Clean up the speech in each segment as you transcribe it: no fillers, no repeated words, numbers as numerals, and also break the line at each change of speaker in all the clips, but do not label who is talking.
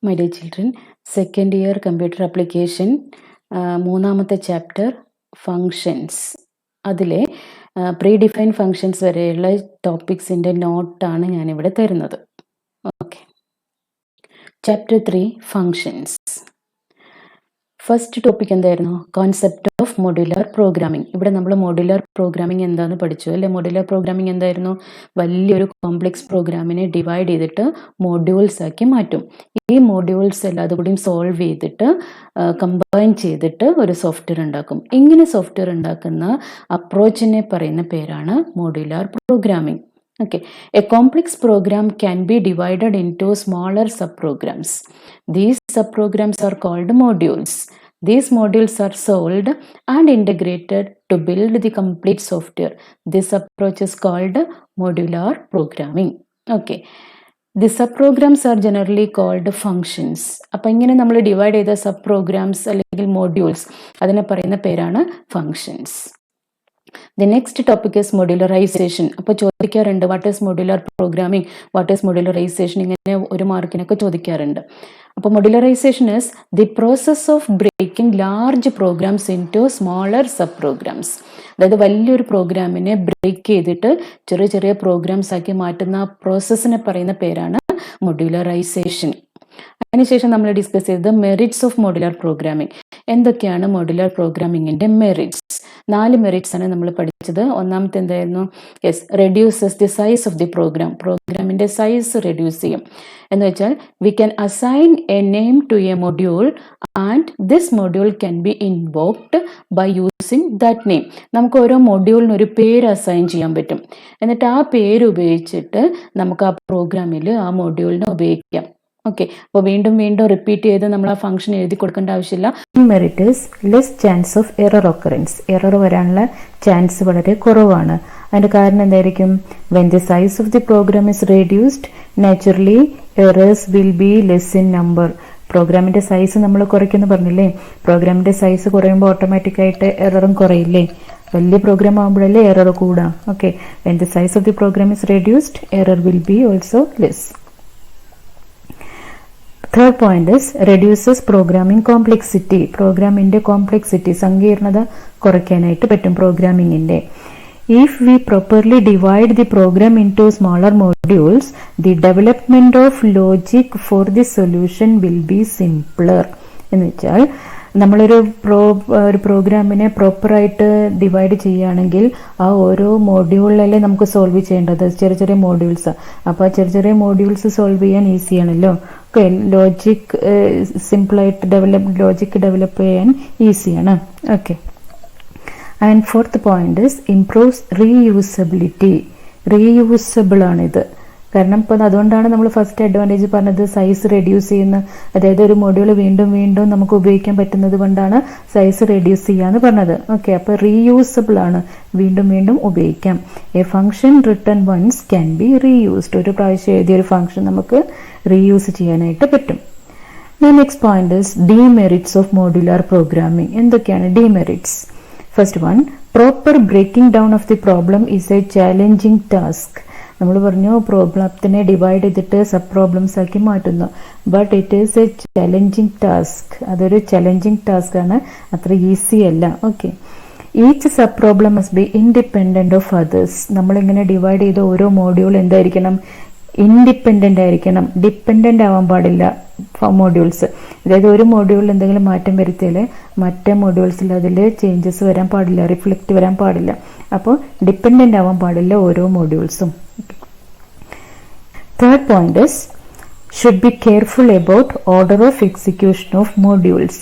My dear children, second year computer application, മൂന്നാമത്തെ chapter functions. അതിലെ pre define functions വരെയുള്ള ടോപ്പിക്സിൻ്റെ നോട്ടാണ് ഞാനിവിടെ തരുന്നത്. Okay, chapter 3 functions. First topic എന്തായിരുന്നു? Concept of modular programming. ഇവിടെ നമ്മൾ മൊഡ്യുലാർ പ്രോഗ്രാമിംഗ് എന്താണെന്ന് പഠിച്ചു അല്ലേ? മൊഡ്യുലാർ പ്രോഗ്രാമിംഗ് എന്തായിരുന്നു? വലിയൊരു കോംപ്ലക്സ് പ്രോഗ്രാമിനെ ഡിവൈഡ് ചെയ്തിട്ട് മോഡ്യൂൾസ് ആക്കി മാറ്റും. ഈ മോഡ്യൂൾസ് എല്ലാതും കൂടിയും സോൾവ് ചെയ്തിട്ട് കമ്പൈൻ ചെയ്തിട്ട് ഒരു സോഫ്റ്റ്വെയർ ഉണ്ടാക്കും. ഇങ്ങനെ സോഫ്റ്റ്വെയർ ഉണ്ടാക്കുന്ന അപ്രോച്ചിനെ പറയുന്ന പേരാണ് മൊഡ്യുലാർ programming. Okay, a complex program can be divided into smaller subprograms. These subprograms are called modules. These modules are solved and integrated to build the complete software. This approach is called modular programming. Okay, the subprograms are generally called functions. അപ്പോൾ ഇങ്ങനെ നമ്മൾ divide ചെയ്ത subprograms അല്ലെങ്കിൽ modules അതിനെ പറയുന്ന പേരാണ് functions. The next topic is modularization. അപ്പോൾ ചോദിക്കാറുണ്ട്, what is modular programming, what is modularization, ഇങ്ങനെ ഒരു മാർക്കിനൊക്കെ ചോദിക്കാറുണ്ട്. അപ്പോൾ modularization is the process of breaking large programs into smaller sub programs. അതായത് വലിയൊരു പ്രോഗ്രാമിനെ ബ്രേക്ക് ചെയ്തിട്ട് ചെറിയ ചെറിയ പ്രോഗ്രാംസ് ആക്കി മാറ്റുന്ന ആ പ്രോസസ്സിനെ പറയുന്ന പേരാണ് മൊഡ്യുലറൈസേഷൻ. അതിനുശേഷം നമ്മൾ ഡിസ്കസ് ചെയ്തത് മെറിറ്റ്സ് ഓഫ് മൊഡ്യുലർ പ്രോഗ്രാമിംഗ്. എന്തൊക്കെയാണ് മൊഡ്യുലർ പ്രോഗ്രാമിംഗിന്റെ മെറിറ്റ്സ്? 4 മെറിറ്റ്സ് ആണ് നമ്മൾ പഠിച്ചത്. ഒന്നാമത്തെ എന്തായിരുന്നു? Yes, reduces the size of the program. പ്രോഗ്രാമിന്റെ സൈസ് റെഡ്യൂസ് ചെയ്യും. എന്ന് വെച്ചാൽ we can assign a name to a module and this module can be invoked by using that name. നമുക്ക് ഓരോ മൊഡ്യൂളിന് ഒരു പേര് അസൈൻ ചെയ്യാൻ പറ്റും. എന്നിട്ട് ആ പേര് ഉപയോഗിച്ചിട്ട് നമുക്ക് ആ പ്രോഗ്രാമിൽ ആ മൊഡ്യൂളിനെ ഉപയോഗിക്കാം. ഓക്കെ, അപ്പോൾ വീണ്ടും വീണ്ടും റിപ്പീറ്റ് ചെയ്ത് നമ്മൾ ആ ഫംഗ്ഷൻ എഴുതി കൊടുക്കേണ്ട ആവശ്യമില്ല. Merit is less chance of error occurrence. Error വരാനുള്ള ചാൻസ് വളരെ കുറവാണ്. അതിൻ്റെ കാരണം എന്തായിരിക്കും? When the size of the program is reduced naturally errors will be less in number. പ്രോഗ്രാമിൻ്റെ സൈസ് നമ്മൾ കുറയ്ക്കുന്നു പറഞ്ഞില്ലേ? പ്രോഗ്രാമിൻ്റെ സൈസ് കുറയുമ്പോൾ ഓട്ടോമാറ്റിക്കായിട്ട് എററും കുറയില്ലേ? വലിയ പ്രോഗ്രാം ആകുമ്പോഴല്ലേ എറർ കൂടാ. Okay, when the size of the program is reduced error will be also less. Third point is reduces programming complexity. പ്രോഗ്രാമിൻ്റെ കോംപ്ലക്സിറ്റി, സങ്കീർണത കുറയ്ക്കാനായിട്ട് പറ്റും പ്രോഗ്രാമിങ്ങിൻ്റെ. If we properly divide the program into smaller modules, the development of logic for the solution will be simpler. എന്ന് വെച്ചാൽ നമ്മളൊരു പ്രോഗ്രാമിനെ പ്രോപ്പറായിട്ട് divide ചെയ്യുകയാണെങ്കിൽ ആ ഓരോ മോഡ്യൂളിലല്ലേ നമുക്ക് സോൾവ് ചെയ്യേണ്ടത്, ചെറിയ ചെറിയ മോഡ്യൂൾസ്. അപ്പോൾ ആ ചെറിയ ചെറിയ മോഡ്യൂൾസ് സോൾവ് ചെയ്യാൻ ഈസിയാണല്ലോ. ഓക്കെ, ലോജിക് സിമ്പിളായിട്ട് ലോജിക് ഡെവലപ്പ് ചെയ്യാൻ ഈസിയാണ്. Okay, and fourth point is improves reusability. Reusable ആണിത്. കാരണം ഇപ്പം അതുകൊണ്ടാണ് നമ്മൾ ഫസ്റ്റ് അഡ്വാൻറ്റേജ് പറഞ്ഞത് സൈസ് റെഡ്യൂസ് ചെയ്യുന്ന, അതായത് ഒരു മൊഡ്യൂൾ വീണ്ടും വീണ്ടും നമുക്ക് ഉപയോഗിക്കാൻ പറ്റുന്നത് കൊണ്ടാണ് സൈസ് റെഡ്യൂസ് ചെയ്യാന്ന് പറഞ്ഞത്. ഓക്കെ, അപ്പോൾ റീയൂസബിൾ ആണ്, വീണ്ടും വീണ്ടും ഉപയോഗിക്കാം. A function written once can be reused. ഒരു പ്രാവശ്യം എഴുതിയ ഒരു ഫംഗ്ഷൻ നമുക്ക് റീയൂസ് ചെയ്യാനായിട്ട് പറ്റും. Next point is demerits of modular programming. എന്തൊക്കെയാണ് demerits? First one, proper breaking down of the problem is a challenging task. നമ്മൾ പറഞ്ഞു പ്രോബ്ലത്തിനെ ഡിവൈഡ് ചെയ്തിട്ട് സബ് പ്രോബ്ലംസ് ആക്കി മാറ്റുന്നു. But it is a challenging task. അതൊരു ചലഞ്ചിങ് ടാസ്ക് ആണ്, അത്ര ഈസി അല്ല. Okay, each sub problem must be independent of others. നമ്മളിങ്ങനെ ഡിവൈഡ് ചെയ്ത ഓരോ മോഡ്യൂൾ എന്തായിരിക്കണം? ഇൻഡിപെൻഡന്റ് ആയിരിക്കണം, ഡിപ്പെൻഡന്റ് ആവാൻ പാടില്ല മോഡ്യൂൾസ്. അതായത് ഒരു മോഡ്യൂളിൽ എന്തെങ്കിലും മാറ്റം വരുത്തിയാൽ മറ്റേ മോഡ്യൂൾസിൽ അതിൽ ചേഞ്ചസ് വരാൻ പാടില്ല, റിഫ്ലക്റ്റ് വരാൻ പാടില്ല. അപ്പോൾ ഡിപ്പെൻഡന്റ് ആവാൻ പാടില്ല ഓരോ മോഡ്യൂൾസും. Third point is should be careful about order of execution of modules.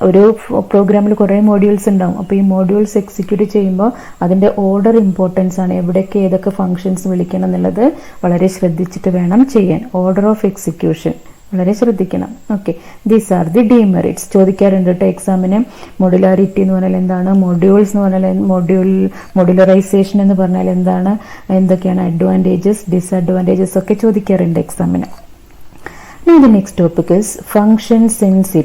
ഒരു പ്രോഗ്രാമിൽ കുറേ മോഡ്യൂൾസ് ഉണ്ടാവും. അപ്പോൾ ഈ മോഡ്യൂൾസ് എക്സിക്യൂട്ട് ചെയ്യുമ്പോൾ അതിൻ്റെ ഓർഡർ ഇമ്പോർട്ടൻസ് ആണ്. എവിടെയൊക്കെ ഏതൊക്കെ ഫങ്ഷൻസ് വിളിക്കണം എന്നുള്ളത് വളരെ ശ്രദ്ധിച്ചിട്ട് വേണം ചെയ്യാൻ. ഓർഡർ ഓഫ് എക്സിക്യൂഷൻ വളരെ ശ്രദ്ധിക്കണം. Okay, these are the demerits. ചോദിക്കാറുണ്ട് കേട്ടോ എക്സാമിന്. മൊഡുലാരിറ്റി എന്ന് പറഞ്ഞാൽ എന്താണ്? മൊഡ്യൂൾസ് എന്ന് പറഞ്ഞാൽ മൊഡുലറൈസേഷൻ എന്ന് പറഞ്ഞാൽ എന്താണ്? എന്തൊക്കെയാണ് അഡ്വാൻറ്റേജസ്, ഡിസഡ്വാൻറ്റേജസ് ഒക്കെ ചോദിക്കാറുണ്ട് എക്സാമിന്. The next topic is functions in C++.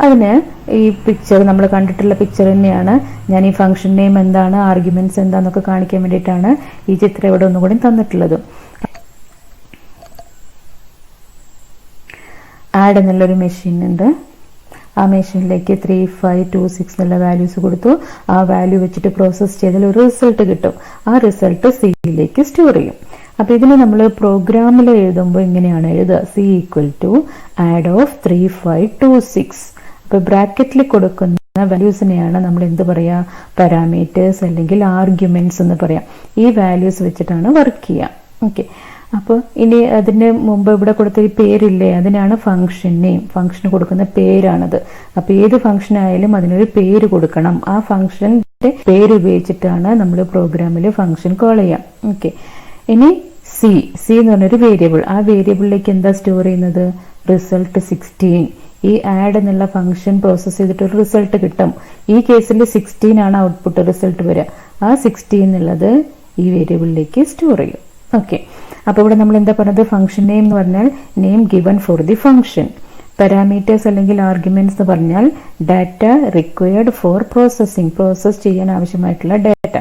അതിന് ഈ പിക്ചർ നമ്മൾ കണ്ടിട്ടുള്ള പിക്ചർ തന്നെയാണ്. ഞാൻ ഈ ഫംഗ്ഷൻ നെയിം എന്താണ്, ആർഗ്യുമെന്റ്സ് എന്താണെന്നൊക്കെ കാണിക്കാൻ വേണ്ടിയിട്ടാണ് ഈ ചിത്രം ഇവിടെ ഒന്നുകൂടി തന്നിട്ടുള്ളത്.
ആഡ് എന്നുള്ളൊരു മെഷീൻ ഉണ്ട്. ആ മെഷീനിലേക്ക് 3, 5, 2, 6 എന്നുള്ള വാല്യൂസ് കൊടുത്തു. ആ വാല്യൂ വെച്ചിട്ട് പ്രോസസ്സ് ചെയ്താൽ ഒരു റിസൾട്ട് കിട്ടും. ആ റിസൾട്ട് സിയിലേക്ക് സ്റ്റോർ ചെയ്യും. അപ്പോൾ ഇതിന് നമ്മൾ പ്രോഗ്രാമിൽ എഴുതുമ്പോൾ ഇങ്ങനെയാണ് എഴുതുക: C = ആഡ് ഓഫ് 3, 5, 2, 6. അപ്പോൾ ബ്രാക്കറ്റിൽ കൊടുക്കുന്ന വാല്യൂസിനെയാണ് നമ്മൾ എന്ത് പറയുക? പാരാമീറ്റേഴ്സ് അല്ലെങ്കിൽ ആർഗ്യുമെന്റ്സ് എന്ന് പറയാം. ഈ വാല്യൂസ് വെച്ചിട്ടാണ് വർക്ക് ചെയ്യുക. ഓക്കെ. അപ്പോൾ ഇനി അതിന് മുമ്പ് ഇവിടെ കൊടുത്ത ഈ പേരില്ലേ, അതിനാണ് ഫംഗ്ഷൻ നെയിം. ഫംഗ്ഷന് കൊടുക്കുന്ന പേരാണത്. അപ്പോൾ ഏത് ഫംഗ്ഷൻ ആയാലും അതിനൊരു പേര് കൊടുക്കണം. ആ ഫംഗ്ഷന്റെ പേര് ഉപയോഗിച്ചിട്ടാണ് നമ്മൾ പ്രോഗ്രാമിൽ ഫംഗ്ഷൻ കോൾ ചെയ്യാം. ഓക്കെ. ഇനി സി എന്ന് പറഞ്ഞൊരു വേരിയബിൾ. ആ വേരിയബിളിലേക്ക് എന്താ സ്റ്റോർ ചെയ്യുന്നത്? റിസൾട്ട് 16. ഈ ആഡ് എന്നുള്ള ഫംഗ്ഷൻ പ്രോസസ് ചെയ്തിട്ട് ഒരു റിസൾട്ട് കിട്ടും. ഈ കേസിൽ 16 ആണ് ഔട്ട്പുട്ട് റിസൾട്ട് വരിക. ആ 16 എന്നുള്ളത് ഈ വേരിയബിളിലേക്ക് സ്റ്റോർ ചെയ്യും. ഓക്കെ. അപ്പോൾ ഇവിടെ നമ്മൾ എന്താ പറഞ്ഞത്? ഫംഗ്ഷൻ നെയിം എന്ന് പറഞ്ഞാൽ name given for the function. Parameters അല്ലെങ്കിൽ ആർഗ്യുമെന്റ്സ് എന്ന് പറഞ്ഞാൽ data required four processing, process ചെയ്യാൻ ആവശ്യമായിട്ടുള്ള data.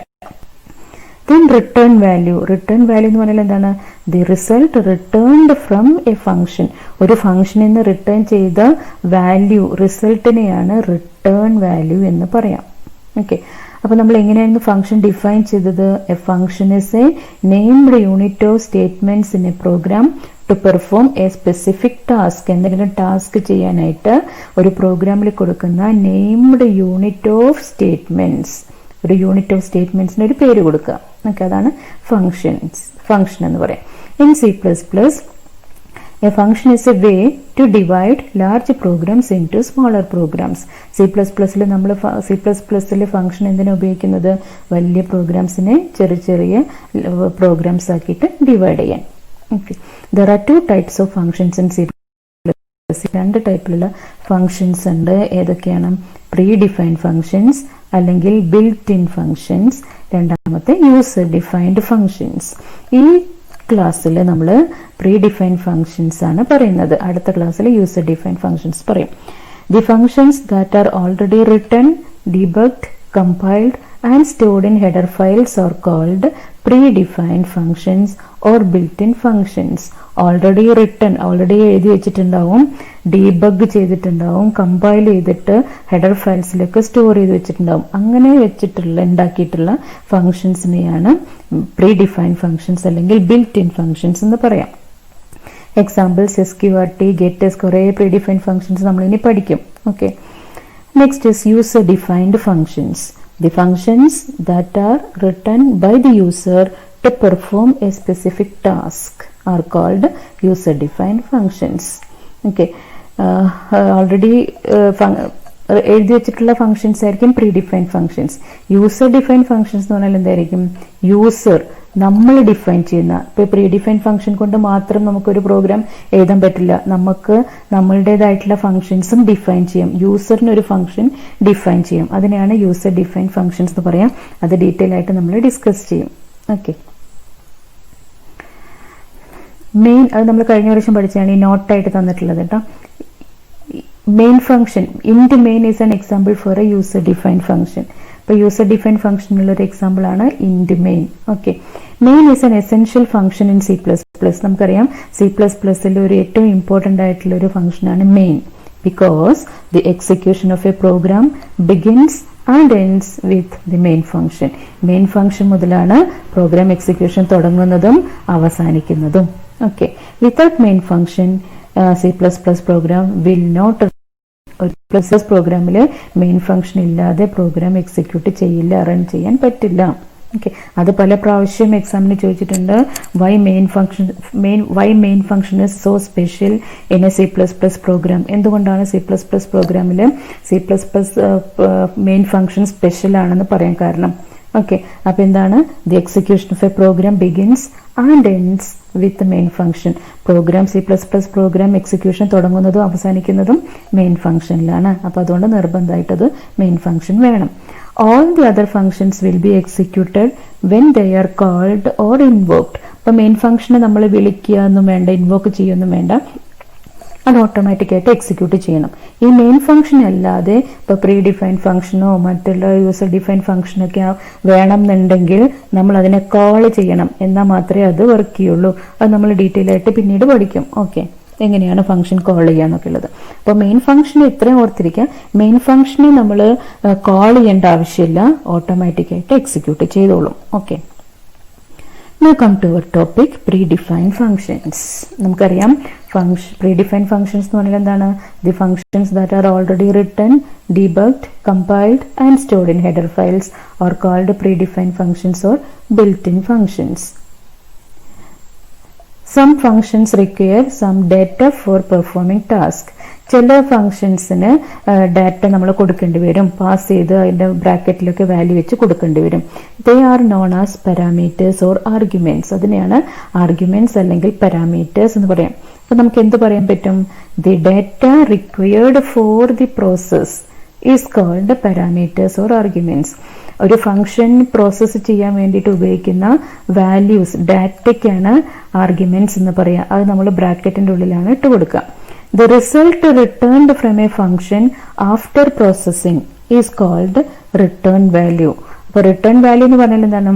Then return value. Return value എന്ന് പറഞ്ഞാൽ എന്താണ്? The result returned from a function. ഒരു ഫംഗ്ഷനിൽ നിന്ന് റിട്ടേൺ ചെയ്ത വാല്യൂ, റിസൾട്ടിനെയാണ് റിട്ടേൺ വാല്യൂ എന്ന് പറയാം. ഓക്കെ. അപ്പോൾ നമ്മൾ എങ്ങനെയായിരുന്നു ഫംഗ്ഷൻ ഡിഫൈൻ ചെയ്തത്? A function is a named unit of statements in a program to perform a specific task. എന്തെങ്കിലും ടാസ്ക് ചെയ്യാനായിട്ട് ഒരു പ്രോഗ്രാമിൽ കൊടുക്കുന്ന നെയിംഡ് യൂണിറ്റ് ഓഫ് സ്റ്റേറ്റ്മെന്റ്സ്, ഒരു യൂണിറ്റ് ഓഫ് സ്റ്റേറ്റ്മെന്റ്സിന് ഒരു പേര് കൊടുക്കുക. ഓക്കെ. അതാണ് ഫംഗ്ഷൻ എന്ന് പറയാം. In C++, a function is a way to divide large programs into smaller programs. C++ൽ നമ്മൾ C++ൽ ഫംഗ്ഷൻ എന്തിനാ ഉപയോഗിക്കുന്നത്? വലിയ പ്രോഗ്രാംസിനെ ചെറിയ ചെറിയ പ്രോഗ്രാംസ് ആക്കിയിട്ട് ഡിവൈഡ് ചെയ്യാൻ. Okay. There are 2 types of functions in C++. 2 ടൈപ്പിലുള്ള ഫങ്ഷൻസ് ഉണ്ട്. ഏതൊക്കെയാണ്? പ്രീ ഡിഫൈൻഡ് ഫങ്ഷൻസ് അല്ലെങ്കിൽ ബിൽറ്റ് ഇൻ ഫങ്ഷൻസ്. രണ്ടാമത്തെ യൂസർ ഡിഫൈൻഡ് ഫങ്ഷൻസ്. ഈ ക്ലാസ്സിൽ നമ്മൾ പ്രീ ഡിഫൈൻഡ് ഫങ്ഷൻസ് ആണ് പറയുന്നത്. അടുത്ത ക്ലാസ്സിൽ യൂസർ ഡിഫൈൻഡ് ഫങ്ഷൻസ് പറയും. The functions that are already written, debugged, compiled and stored in header files are called predefined functions or built-in functions. Already written, already എഴുതി വെച്ചിട്ടുണ്ടാവും, ഡീബഗ് ചെയ്തിട്ടുണ്ടാവും, കമ്പൈൽ ചെയ്തിട്ട് header ഫയൽസിലൊക്കെ store ചെയ്ത് വെച്ചിട്ടുണ്ടാവും. അങ്ങനെ ഉണ്ടാക്കിയിട്ടുള്ള ഫങ്ഷൻസിനെയാണ് പ്രീ ഡിഫൈൻഡ് ഫങ്ഷൻസ് അല്ലെങ്കിൽ ബിൽറ്റ് ഇൻ ഫങ്ഷൻസ് എന്ന് പറയാം. എക്സാമ്പിൾസ് SQRT, GetS, കുറേ പ്രീ ഡിഫൈൻഡ് ഫങ്ഷൻസ് നമ്മൾ ഇനി പഠിക്കും. Okay. Next is user defined functions. The functions that are written by the user to perform a specific task are called user defined functions. Okay. Already എഴുതി വെച്ചിട്ടുള്ള functions ആയിരിക്കും pre defined functions. User defined functions എന്ന് പറഞ്ഞാൽ എന്തായിരിക്കും? User നമ്മൾ define ചെയ്യുന്ന. ഇപ്പൊ pre defined function കൊണ്ട് മാത്രം നമുക്കൊരു പ്രോഗ്രാം എഴുതാൻ പറ്റില്ല. നമുക്ക് നമ്മളുടേതായിട്ടുള്ള ഫംഗ്ഷൻസും ഡിഫൈൻ ചെയ്യാം. യൂസറിന് ഒരു ഫംഗ്ഷൻ ഡിഫൈൻ ചെയ്യും. അതിനെയാണ് യൂസർ ഡിഫൈൻഡ് ഫംഗ്ഷൻസ് എന്ന് പറയാം. അത് ഡീറ്റെയിൽ ആയിട്ട് നമ്മൾ ഡിസ്കസ് ചെയ്യും. ഓക്കെ. മെയിൻ, അത് നമ്മൾ കഴിഞ്ഞ വർഷം പഠിച്ചാണ്, ഈ നോട്ടായിട്ട് തന്നിട്ടുള്ളത് കേട്ടോ. Main function, int main is an example for a user defined function. ഇപ്പോൾ യൂസർ ഡിഫൈൻഡ് ഫംഗ്ഷനുള്ള ഒരു എക്സാമ്പിൾ ആണ് int main. Okay. Main is an essential function in C++. നമുക്കറിയാം C++ൽ ഒരു ഏറ്റവും ഇമ്പോർട്ടൻ്റ് ആയിട്ടുള്ള ഒരു ഫംഗ്ഷനാണ് main. Because the execution of a program begins and ends with the main function. Main function മുതലാണ് പ്രോഗ്രാം എക്സിക്യൂഷൻ തുടങ്ങുന്നതും അവസാനിക്കുന്നതും. Okay. Without main function C++ program will not. ഒരു പ്ലസ് പ്രോഗ്രാമിൽ മെയിൻ ഫംഗ്ഷൻ ഇല്ലാതെ പ്രോഗ്രാം എക്സിക്യൂട്ട് ചെയ്യില്ല, run ചെയ്യാൻ പറ്റില്ല. Okay. അത് പല പ്രാവശ്യം എക്സാമിന് ചോദിച്ചിട്ടുണ്ട്. Why main function is so special in a C++ program. എന്തുകൊണ്ടാണ് C++ പ്രോഗ്രാമിൽ മെയിൻ ഫംഗ്ഷൻ സ്പെഷ്യൽ ആണെന്ന് പറയാൻ കാരണം? ഓക്കെ. അപ്പൊ എന്താണ്? The execution of a program begins and ends with main function. Program C++ program execution തുടങ്ങുന്നതും അവസാനിക്കുന്നതും മെയിൻ ഫംഗ്ഷനിലാണ്. അപ്പൊ അതുകൊണ്ട് നിർബന്ധമായിട്ടത് മെയിൻ ഫംഗ്ഷൻ വേണം. All the other functions will be executed when they are called or invoked. അപ്പൊ main ഫംഗ്ഷനെ നമ്മൾ വിളിക്കുക ഒന്നും വേണ്ട, ഇൻവോക്ക് ചെയ്യൊന്നും വേണ്ട, അത് ഓട്ടോമാറ്റിക്കായിട്ട് എക്സിക്യൂട്ട് ചെയ്യണം. ഈ മെയിൻ ഫംഗ്ഷൻ അല്ലാതെ ഇപ്പോൾ പ്രീ ഡിഫൈൻഡ് ഫംഗ്ഷനോ മറ്റുള്ള യൂസർ ഡിഫൈൻഡ് ഫംഗ്ഷനൊക്കെ വേണം എന്നുണ്ടെങ്കിൽ നമ്മൾ അതിനെ കോൾ ചെയ്യണം. എന്നാൽ മാത്രമേ അത് വർക്ക് ചെയ്യുള്ളൂ. അത് നമ്മൾ ഡീറ്റെയിൽ ആയിട്ട് പിന്നീട് പഠിക്കും. ഓക്കെ. എങ്ങനെയാണ് ഫംഗ്ഷൻ കോൾ ചെയ്യാന്നൊക്കെ ഉള്ളത്. അപ്പോൾ മെയിൻ ഫംഗ്ഷൻ ഇത്രയും ഓർത്തിരിക്കുക. മെയിൻ ഫംഗ്ഷനെ നമ്മൾ കോൾ ചെയ്യേണ്ട ആവശ്യമില്ല, ഓട്ടോമാറ്റിക്കായിട്ട് എക്സിക്യൂട്ട് ചെയ്തോളും. Okay, Now come to our topic, predefined functions. നമുക്കറിയാം predefined functions എന്ന് പറഞ്ഞാൽ എന്താണ്? The functions that are already written, debugged, compiled and stored in header files are called predefined functions or built-in functions. Some functions require some data for performing task. ചില ഫംഗ്ഷൻസിന് data നമ്മൾ കൊടുക്കേണ്ടി വരും, pass ചെയ്ത് അതിൻ്റെ ബ്രാക്കറ്റിലൊക്കെ value വെച്ച് കൊടുക്കേണ്ടി വരും. They are known as parameters or arguments. അതിനെയാണ് ആർഗ്യുമെന്റ്സ് അല്ലെങ്കിൽ പാരാമീറ്റേഴ്സ് എന്ന് പറയാം. അപ്പൊ നമുക്ക് എന്ത് പറയാൻ പറ്റും? The data required for the process is called parameters or arguments. ഒരു ഫംഗ്ഷൻ പ്രോസസ്സ് ചെയ്യാൻ വേണ്ടിയിട്ട് ഉപയോഗിക്കുന്ന വാല്യൂസ്, ഡാറ്റയ്ക്കാണ് ആർഗ്യുമെന്റ്സ് എന്ന് പറയാം. അത് നമ്മൾ ബ്രാക്കറ്റിന്റെ ഉള്ളിലാണ് ഇട്ട് കൊടുക്കുക. The result returned from a function after processing is called return value. അപ്പോൾ റിട്ടേൺ വാല്യൂ എന്ന് പറഞ്ഞാൽ എന്താണ്?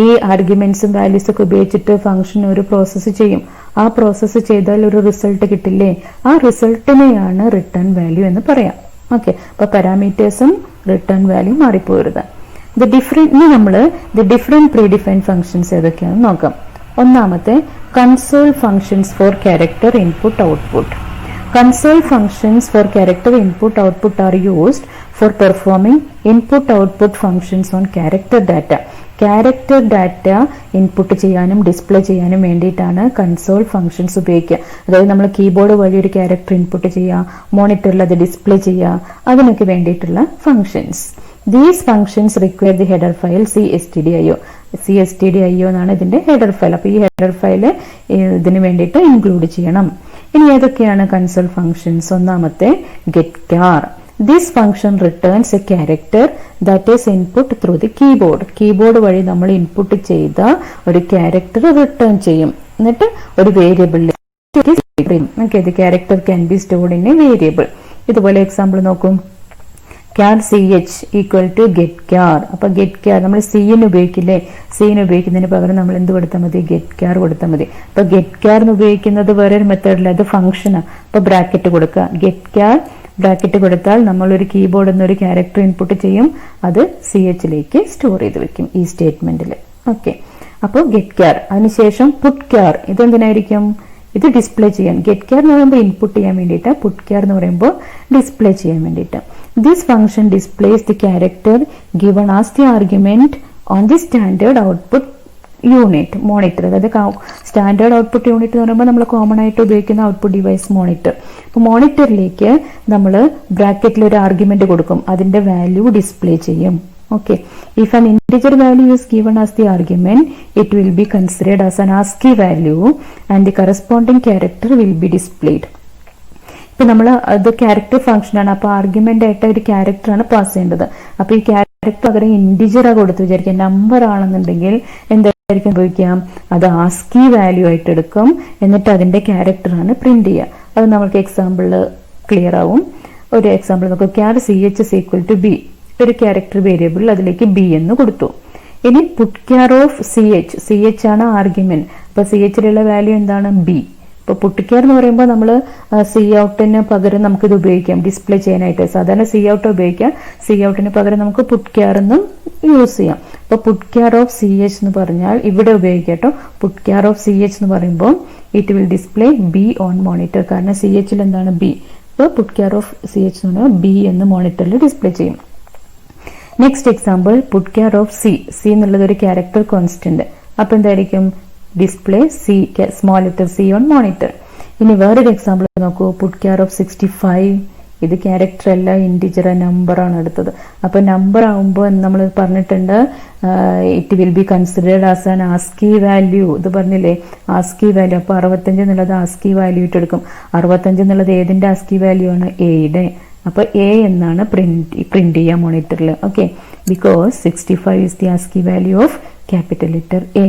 ഈ ആർഗ്യുമെന്റ്സും വാല്യൂസ് ഒക്കെ ഉപയോഗിച്ചിട്ട് ഫംഗ്ഷൻ ഒരു പ്രോസസ്സ് ചെയ്യും. ആ പ്രോസസ്സ് ചെയ്താൽ ഒരു റിസൾട്ട് കിട്ടില്ലേ? ആ റിസൾട്ടിനെയാണ് റിട്ടേൺ വാല്യൂ എന്ന് പറയാം. ഓക്കെ, അപ്പൊ പാരാമീറ്റേഴ്സും റിട്ടേൺ വാല്യൂ മാറിപ്പോരുത്. ഇനി നമ്മൾ ദി ഡിഫറെന്റ് പ്രീഡിഫൈൻഡ് ഫംഗ്ഷൻസ് ഏതൊക്കെയാണെന്ന് നോക്കാം. ഒന്നാമത്തെ console functions for character input output. Console functions for character input output are used for performing input output functions on character data. Character data input ചെയ്യാനും display ചെയ്യാനും വേണ്ടിയിട്ടാണ് console functions ഉപയോഗിക്കുക. അതായത് നമ്മൾ keyboard വഴി ഒരു ക്യാരക്ടർ ഇൻപുട്ട് ചെയ്യുക, മോണിറ്ററിൽ അത് ഡിസ്പ്ലേ ചെയ്യുക, അതിനൊക്കെ വേണ്ടിയിട്ടുള്ള functions. These functions require the header file CSTDIO. CSTDIO എന്നാണ് ഇതിന്റെ ഹെഡർ ഫയൽ. അപ്പൊ ഈ ഹെഡർ ഫയൽ ഇതിന് വേണ്ടിയിട്ട് ഇൻക്ലൂഡ് ചെയ്യണം. ഇനി ഏതൊക്കെയാണ് കൺസോൾ ഫംഗ്ഷൻസ്? ഒന്നാമത്തെ getChar. This function returns a character that is input through the keyboard. Keyboard വഴി നമ്മൾ ഇൻപുട്ട് ചെയ്ത ഒരു ക്യാരക്ടർ റിട്ടേൺ ചെയ്യും. എന്നിട്ട് ഒരു വേരിയബിളിൽ the character can be stored in a variable. ഇതുപോലെ എക്സാമ്പിൾ നോക്കും. char ch equal to getChar. അപ്പൊ getChar നമ്മൾ cന് ഉപയോഗിക്കില്ലേ? cന് ഉപയോഗിക്കുന്നതിന് പകരം നമ്മൾ എന്ത് കൊടുത്താൽ മതി? getChar കൊടുത്താൽ മതി. അപ്പൊ getChar ഉപയോഗിക്കുന്നത് വേറൊരു മെത്തേഡിൽ, അത് ഫംഗ്ഷനാണ്. അപ്പൊ ബ്രാക്കറ്റ് കൊടുക്കുക. getChar ബ്രാക്കറ്റ് കൊടുത്താൽ നമ്മൾ ഒരു കീബോർഡിൽ നിന്ന് ഒരു ക്യാരക്ടർ ഇൻപുട്ട് ചെയ്യും, അത് CHലേക്ക് സ്റ്റോർ ചെയ്ത് വെക്കും ഈ സ്റ്റേറ്റ്മെന്റിൽ. ഓക്കെ, അപ്പോൾ getChar. അതിനുശേഷം putChar. ഇതെന്തിനായിരിക്കും? ഇത് ഡിസ്പ്ലേ ചെയ്യാൻ. getChar എന്ന് പറയുമ്പോൾ ഇൻപുട്ട് ചെയ്യാൻ വേണ്ടിയിട്ട്, putChar എന്ന് പറയുമ്പോൾ ഡിസ്പ്ലേ ചെയ്യാൻ വേണ്ടിയിട്ട്. This function displays the character given as the argument on the standard output unit monitor. അതായത് സ്റ്റാൻഡേർഡ് ഔട്ട്പുട്ട് യൂണിറ്റ് എന്ന് പറയുമ്പോൾ നമ്മൾ കോമൺ ആയിട്ട് ഉപയോഗിക്കുന്ന ഔട്ട്പുട്ട് ഡിവൈസ് മോണിറ്റർ. അപ്പോൾ മോണിറ്ററിലേക്ക് നമ്മൾ ബ്രാക്കറ്റിൽ ഒരു ആർഗ്യുമെന്റ് കൊടുക്കും, അതിന്റെ വാല്യൂ ഡിസ്പ്ലേ ചെയ്യും. Okay, if an integer value is given as the argument, it will be considered as an ASCII value and the corresponding character will be displayed. ഇപ്പൊ നമ്മൾ അത് ക്യാരക്ടർ ഫംഗ്ഷൻ ആണ്. അപ്പൊ ആർഗ്യുമെന്റ് ആയിട്ട് ഒരു ക്യാരക്ടർ ആണ് pass ചെയ്യേണ്ടത്. അപ്പൊ ഈ ക്യാരക്ടർ പകരം ഇന്റിജർ കൊടുത്ത് വിചാരിക്കാം, നമ്പർ ആണെന്നുണ്ടെങ്കിൽ എന്തായിരിക്കും ഉപയോഗിക്കാം? അത് ASCII വാല്യൂ ആയിട്ട് എടുക്കും, എന്നിട്ട് അതിന്റെ ക്യാരക്ടർ ആണ് പ്രിന്റ് ചെയ്യുക. അത് നമുക്ക് എക്സാമ്പിളിൽ ക്ലിയർ ആവും. ഒരു എക്സാമ്പിൾ നോക്കുക. char ch is equal to b. ഒരു ക്യാരക്ടർ വേരിയബിൾ, അതിലേക്ക് b എന്ന് കൊടുത്തു. ഇനി putChar of ch ആണ് ആർഗ്യുമെന്റ്. അപ്പൊ ch-ലുള്ള വാല്യൂ എന്താണ്? b. ഇപ്പൊ putChar എന്ന് പറയുമ്പോൾ നമ്മൾ coutന് പകരം നമുക്ക് ഇത് ഉപയോഗിക്കാം ഡിസ്പ്ലേ ചെയ്യാനായിട്ട്. സാധാരണ cout ഉപയോഗിക്കാം, coutന് പകരം നമുക്ക് putChar എന്നും യൂസ് ചെയ്യാം. അപ്പൊ putChar of ch എന്ന് പറഞ്ഞാൽ ഇവിടെ ഉപയോഗിക്കാം കേട്ടോ. putChar of ch എന്ന് പറയുമ്പോൾ it will display b on monitor. കാരണം ch-ൽ എന്താണ്? b. അപ്പോൾ putChar of ch എന്ന് പറഞ്ഞാൽ b എന്ന് മോണിറ്ററിൽ ഡിസ്പ്ലേ ചെയ്യും. Next example putChar of c എന്നുള്ളത് ഒരു ക്യാരക്ടർ കോൺസ്റ്റന്റ്. അപ്പൊ എന്തായിരിക്കും? Display small letter c on monitor. ഇനി വേറൊരു എക്സാമ്പിൾ നോക്കൂ. putChar of 65. ഇത് ക്യാരക്ടർ അല്ല, ഇന്റിജർ നമ്പർ ആണ് എടുത്തത്. അപ്പൊ നമ്പർ ആവുമ്പോൾ നമ്മൾ പറഞ്ഞിട്ടുണ്ട് it will be considered as an ASCII value. ഇത് പറഞ്ഞില്ലേ ASCII വാല്യൂ. അപ്പൊ 65 എന്നുള്ളത് ASCII വാല്യൂ ഇട്ട് എടുക്കും. 65 എന്നുള്ളത് ഏതിന്റെ ASCII വാല്യൂ ആണ്? എയുടെ. അപ്പൊ എ എന്നാണ് പ്രിന്റ് ചെയ്യുക മോണിറ്ററിൽ. Okay, because 65 is the ASCII value of capital letter A.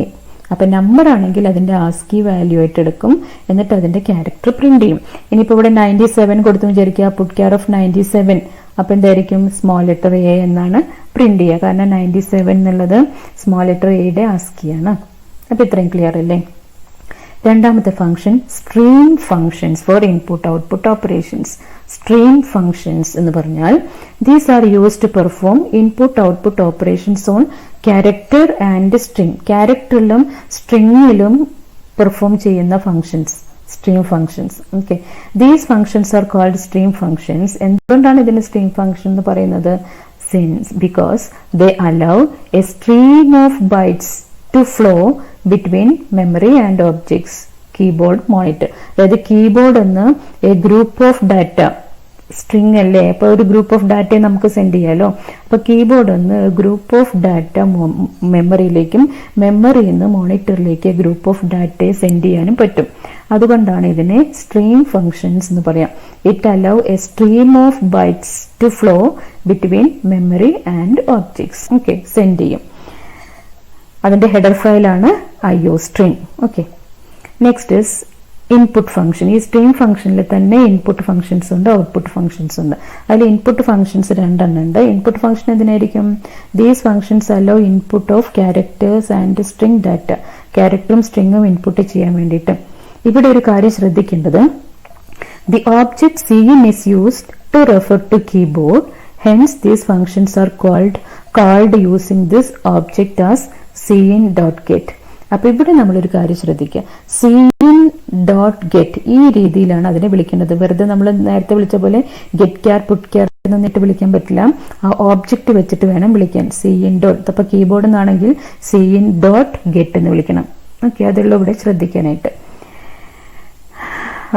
അപ്പൊ നമ്പർ ആണെങ്കിൽ അതിന്റെ ASCII വാല്യൂ ആയിട്ട് എടുക്കും, എന്നിട്ട് അതിന്റെ ക്യാരക്ടർ പ്രിന്റ് ചെയ്യും. ഇനിയിപ്പോ ഇവിടെ 97 കൊടുത്തു വിചാരിക്കുക. putChar of 97. അപ്പൊ എന്തായിരിക്കും? സ്മോൾ ലെറ്റർ A എന്നാണ് പ്രിന്റ് ചെയ്യുക. കാരണം 97 എന്നുള്ളത് സ്മോൾ ലെറ്റർ എയുടെ ASCII ആണ്. അപ്പൊ ഇത്രയും ക്ലിയർ അല്ലേ? രണ്ടാമത്തെ function stream functions for input output operations. Stream functions എന്ന് പറഞ്ഞാൽ these are used to perform input output operations on character and string. ക്യാരക്ടറിലും സ്ട്രിങ്ങിലും പെർഫോം ചെയ്യുന്ന functions stream functions. Okay, these functions are called stream functions. എന്തുകൊണ്ടാണ് ഇതിന് stream function എന്ന് പറയുന്നത്? Since because they allow a stream of bytes to flow between memory and objects. Keyboard monitor, അതായത് keyboard എന്ന് a group of data, string അല്ലേ, അപ്പൊ ഒരു group of ഡാറ്റയെ നമുക്ക് സെൻഡ് ചെയ്യാലോ. അപ്പൊ കീബോർഡ് എന്ന് ഗ്രൂപ്പ് ഓഫ് ഡാറ്റ മെമ്മറിയിലേക്കും മെമ്മറിയിൽ നിന്ന് മോണിറ്ററിലേക്ക് ഗ്രൂപ്പ് ഓഫ് ഡാറ്റയെ സെൻഡ് ചെയ്യാനും പറ്റും. അതുകൊണ്ടാണ് ഇതിനെ സ്ട്രീം ഫങ്ഷൻസ് എന്ന് പറയാം. It allow a stream of bytes to flow between memory and objects. Okay, send ചെയ്യും. അതിന്റെ ഹെഡർ ഫയലാണ് IO string. Okay, next is input function. ഈ സ്ട്രീം ഫംഗ്ഷനിൽ തന്നെ ഇൻപുട്ട് ഫംഗ്ഷൻസ് ഉണ്ട്, ഔട്ട്പുട്ട് ഫംഗ്ഷൻസ് ഉണ്ട്. അതിൽ ഇൻപുട്ട് ഫംഗ്ഷൻസ് രണ്ടെണ്ണം ഉണ്ട്. ഇൻപുട്ട് ഫംഗ്ഷൻ എന്തിനായിരിക്കും? These functions allow input of characters and string data. ക്യാരക്ടറും സ്ട്രിങ്ങും input ചെയ്യാൻ വേണ്ടിയിട്ട്. ഇവിടെ ഒരു കാര്യം ശ്രദ്ധിക്കേണ്ടത്, the object cin is used to refer to keyboard, hence these functions are called using this object as cin.get. അപ്പൊ ഇവിടെ നമ്മളൊരു കാര്യം ശ്രദ്ധിക്കുക, cin.get ഈ രീതിയിലാണ് അതിനെ വിളിക്കേണ്ടത്. വെറുതെ നമ്മൾ നേരത്തെ വിളിച്ച പോലെ ഗെറ്റ് ക്യാർ പുട്ട് ക്യാർ എന്നിട്ട് വിളിക്കാൻ പറ്റില്ല. ആ ഓബ്ജക്റ്റ് വെച്ചിട്ട് വേണം വിളിക്കാൻ. cin. അപ്പൊ കീബോർഡ് എന്നാണെങ്കിൽ cin.get എന്ന് വിളിക്കണം. ഓക്കെ, അതുള്ള ഇവിടെ ശ്രദ്ധിക്കാനായിട്ട്.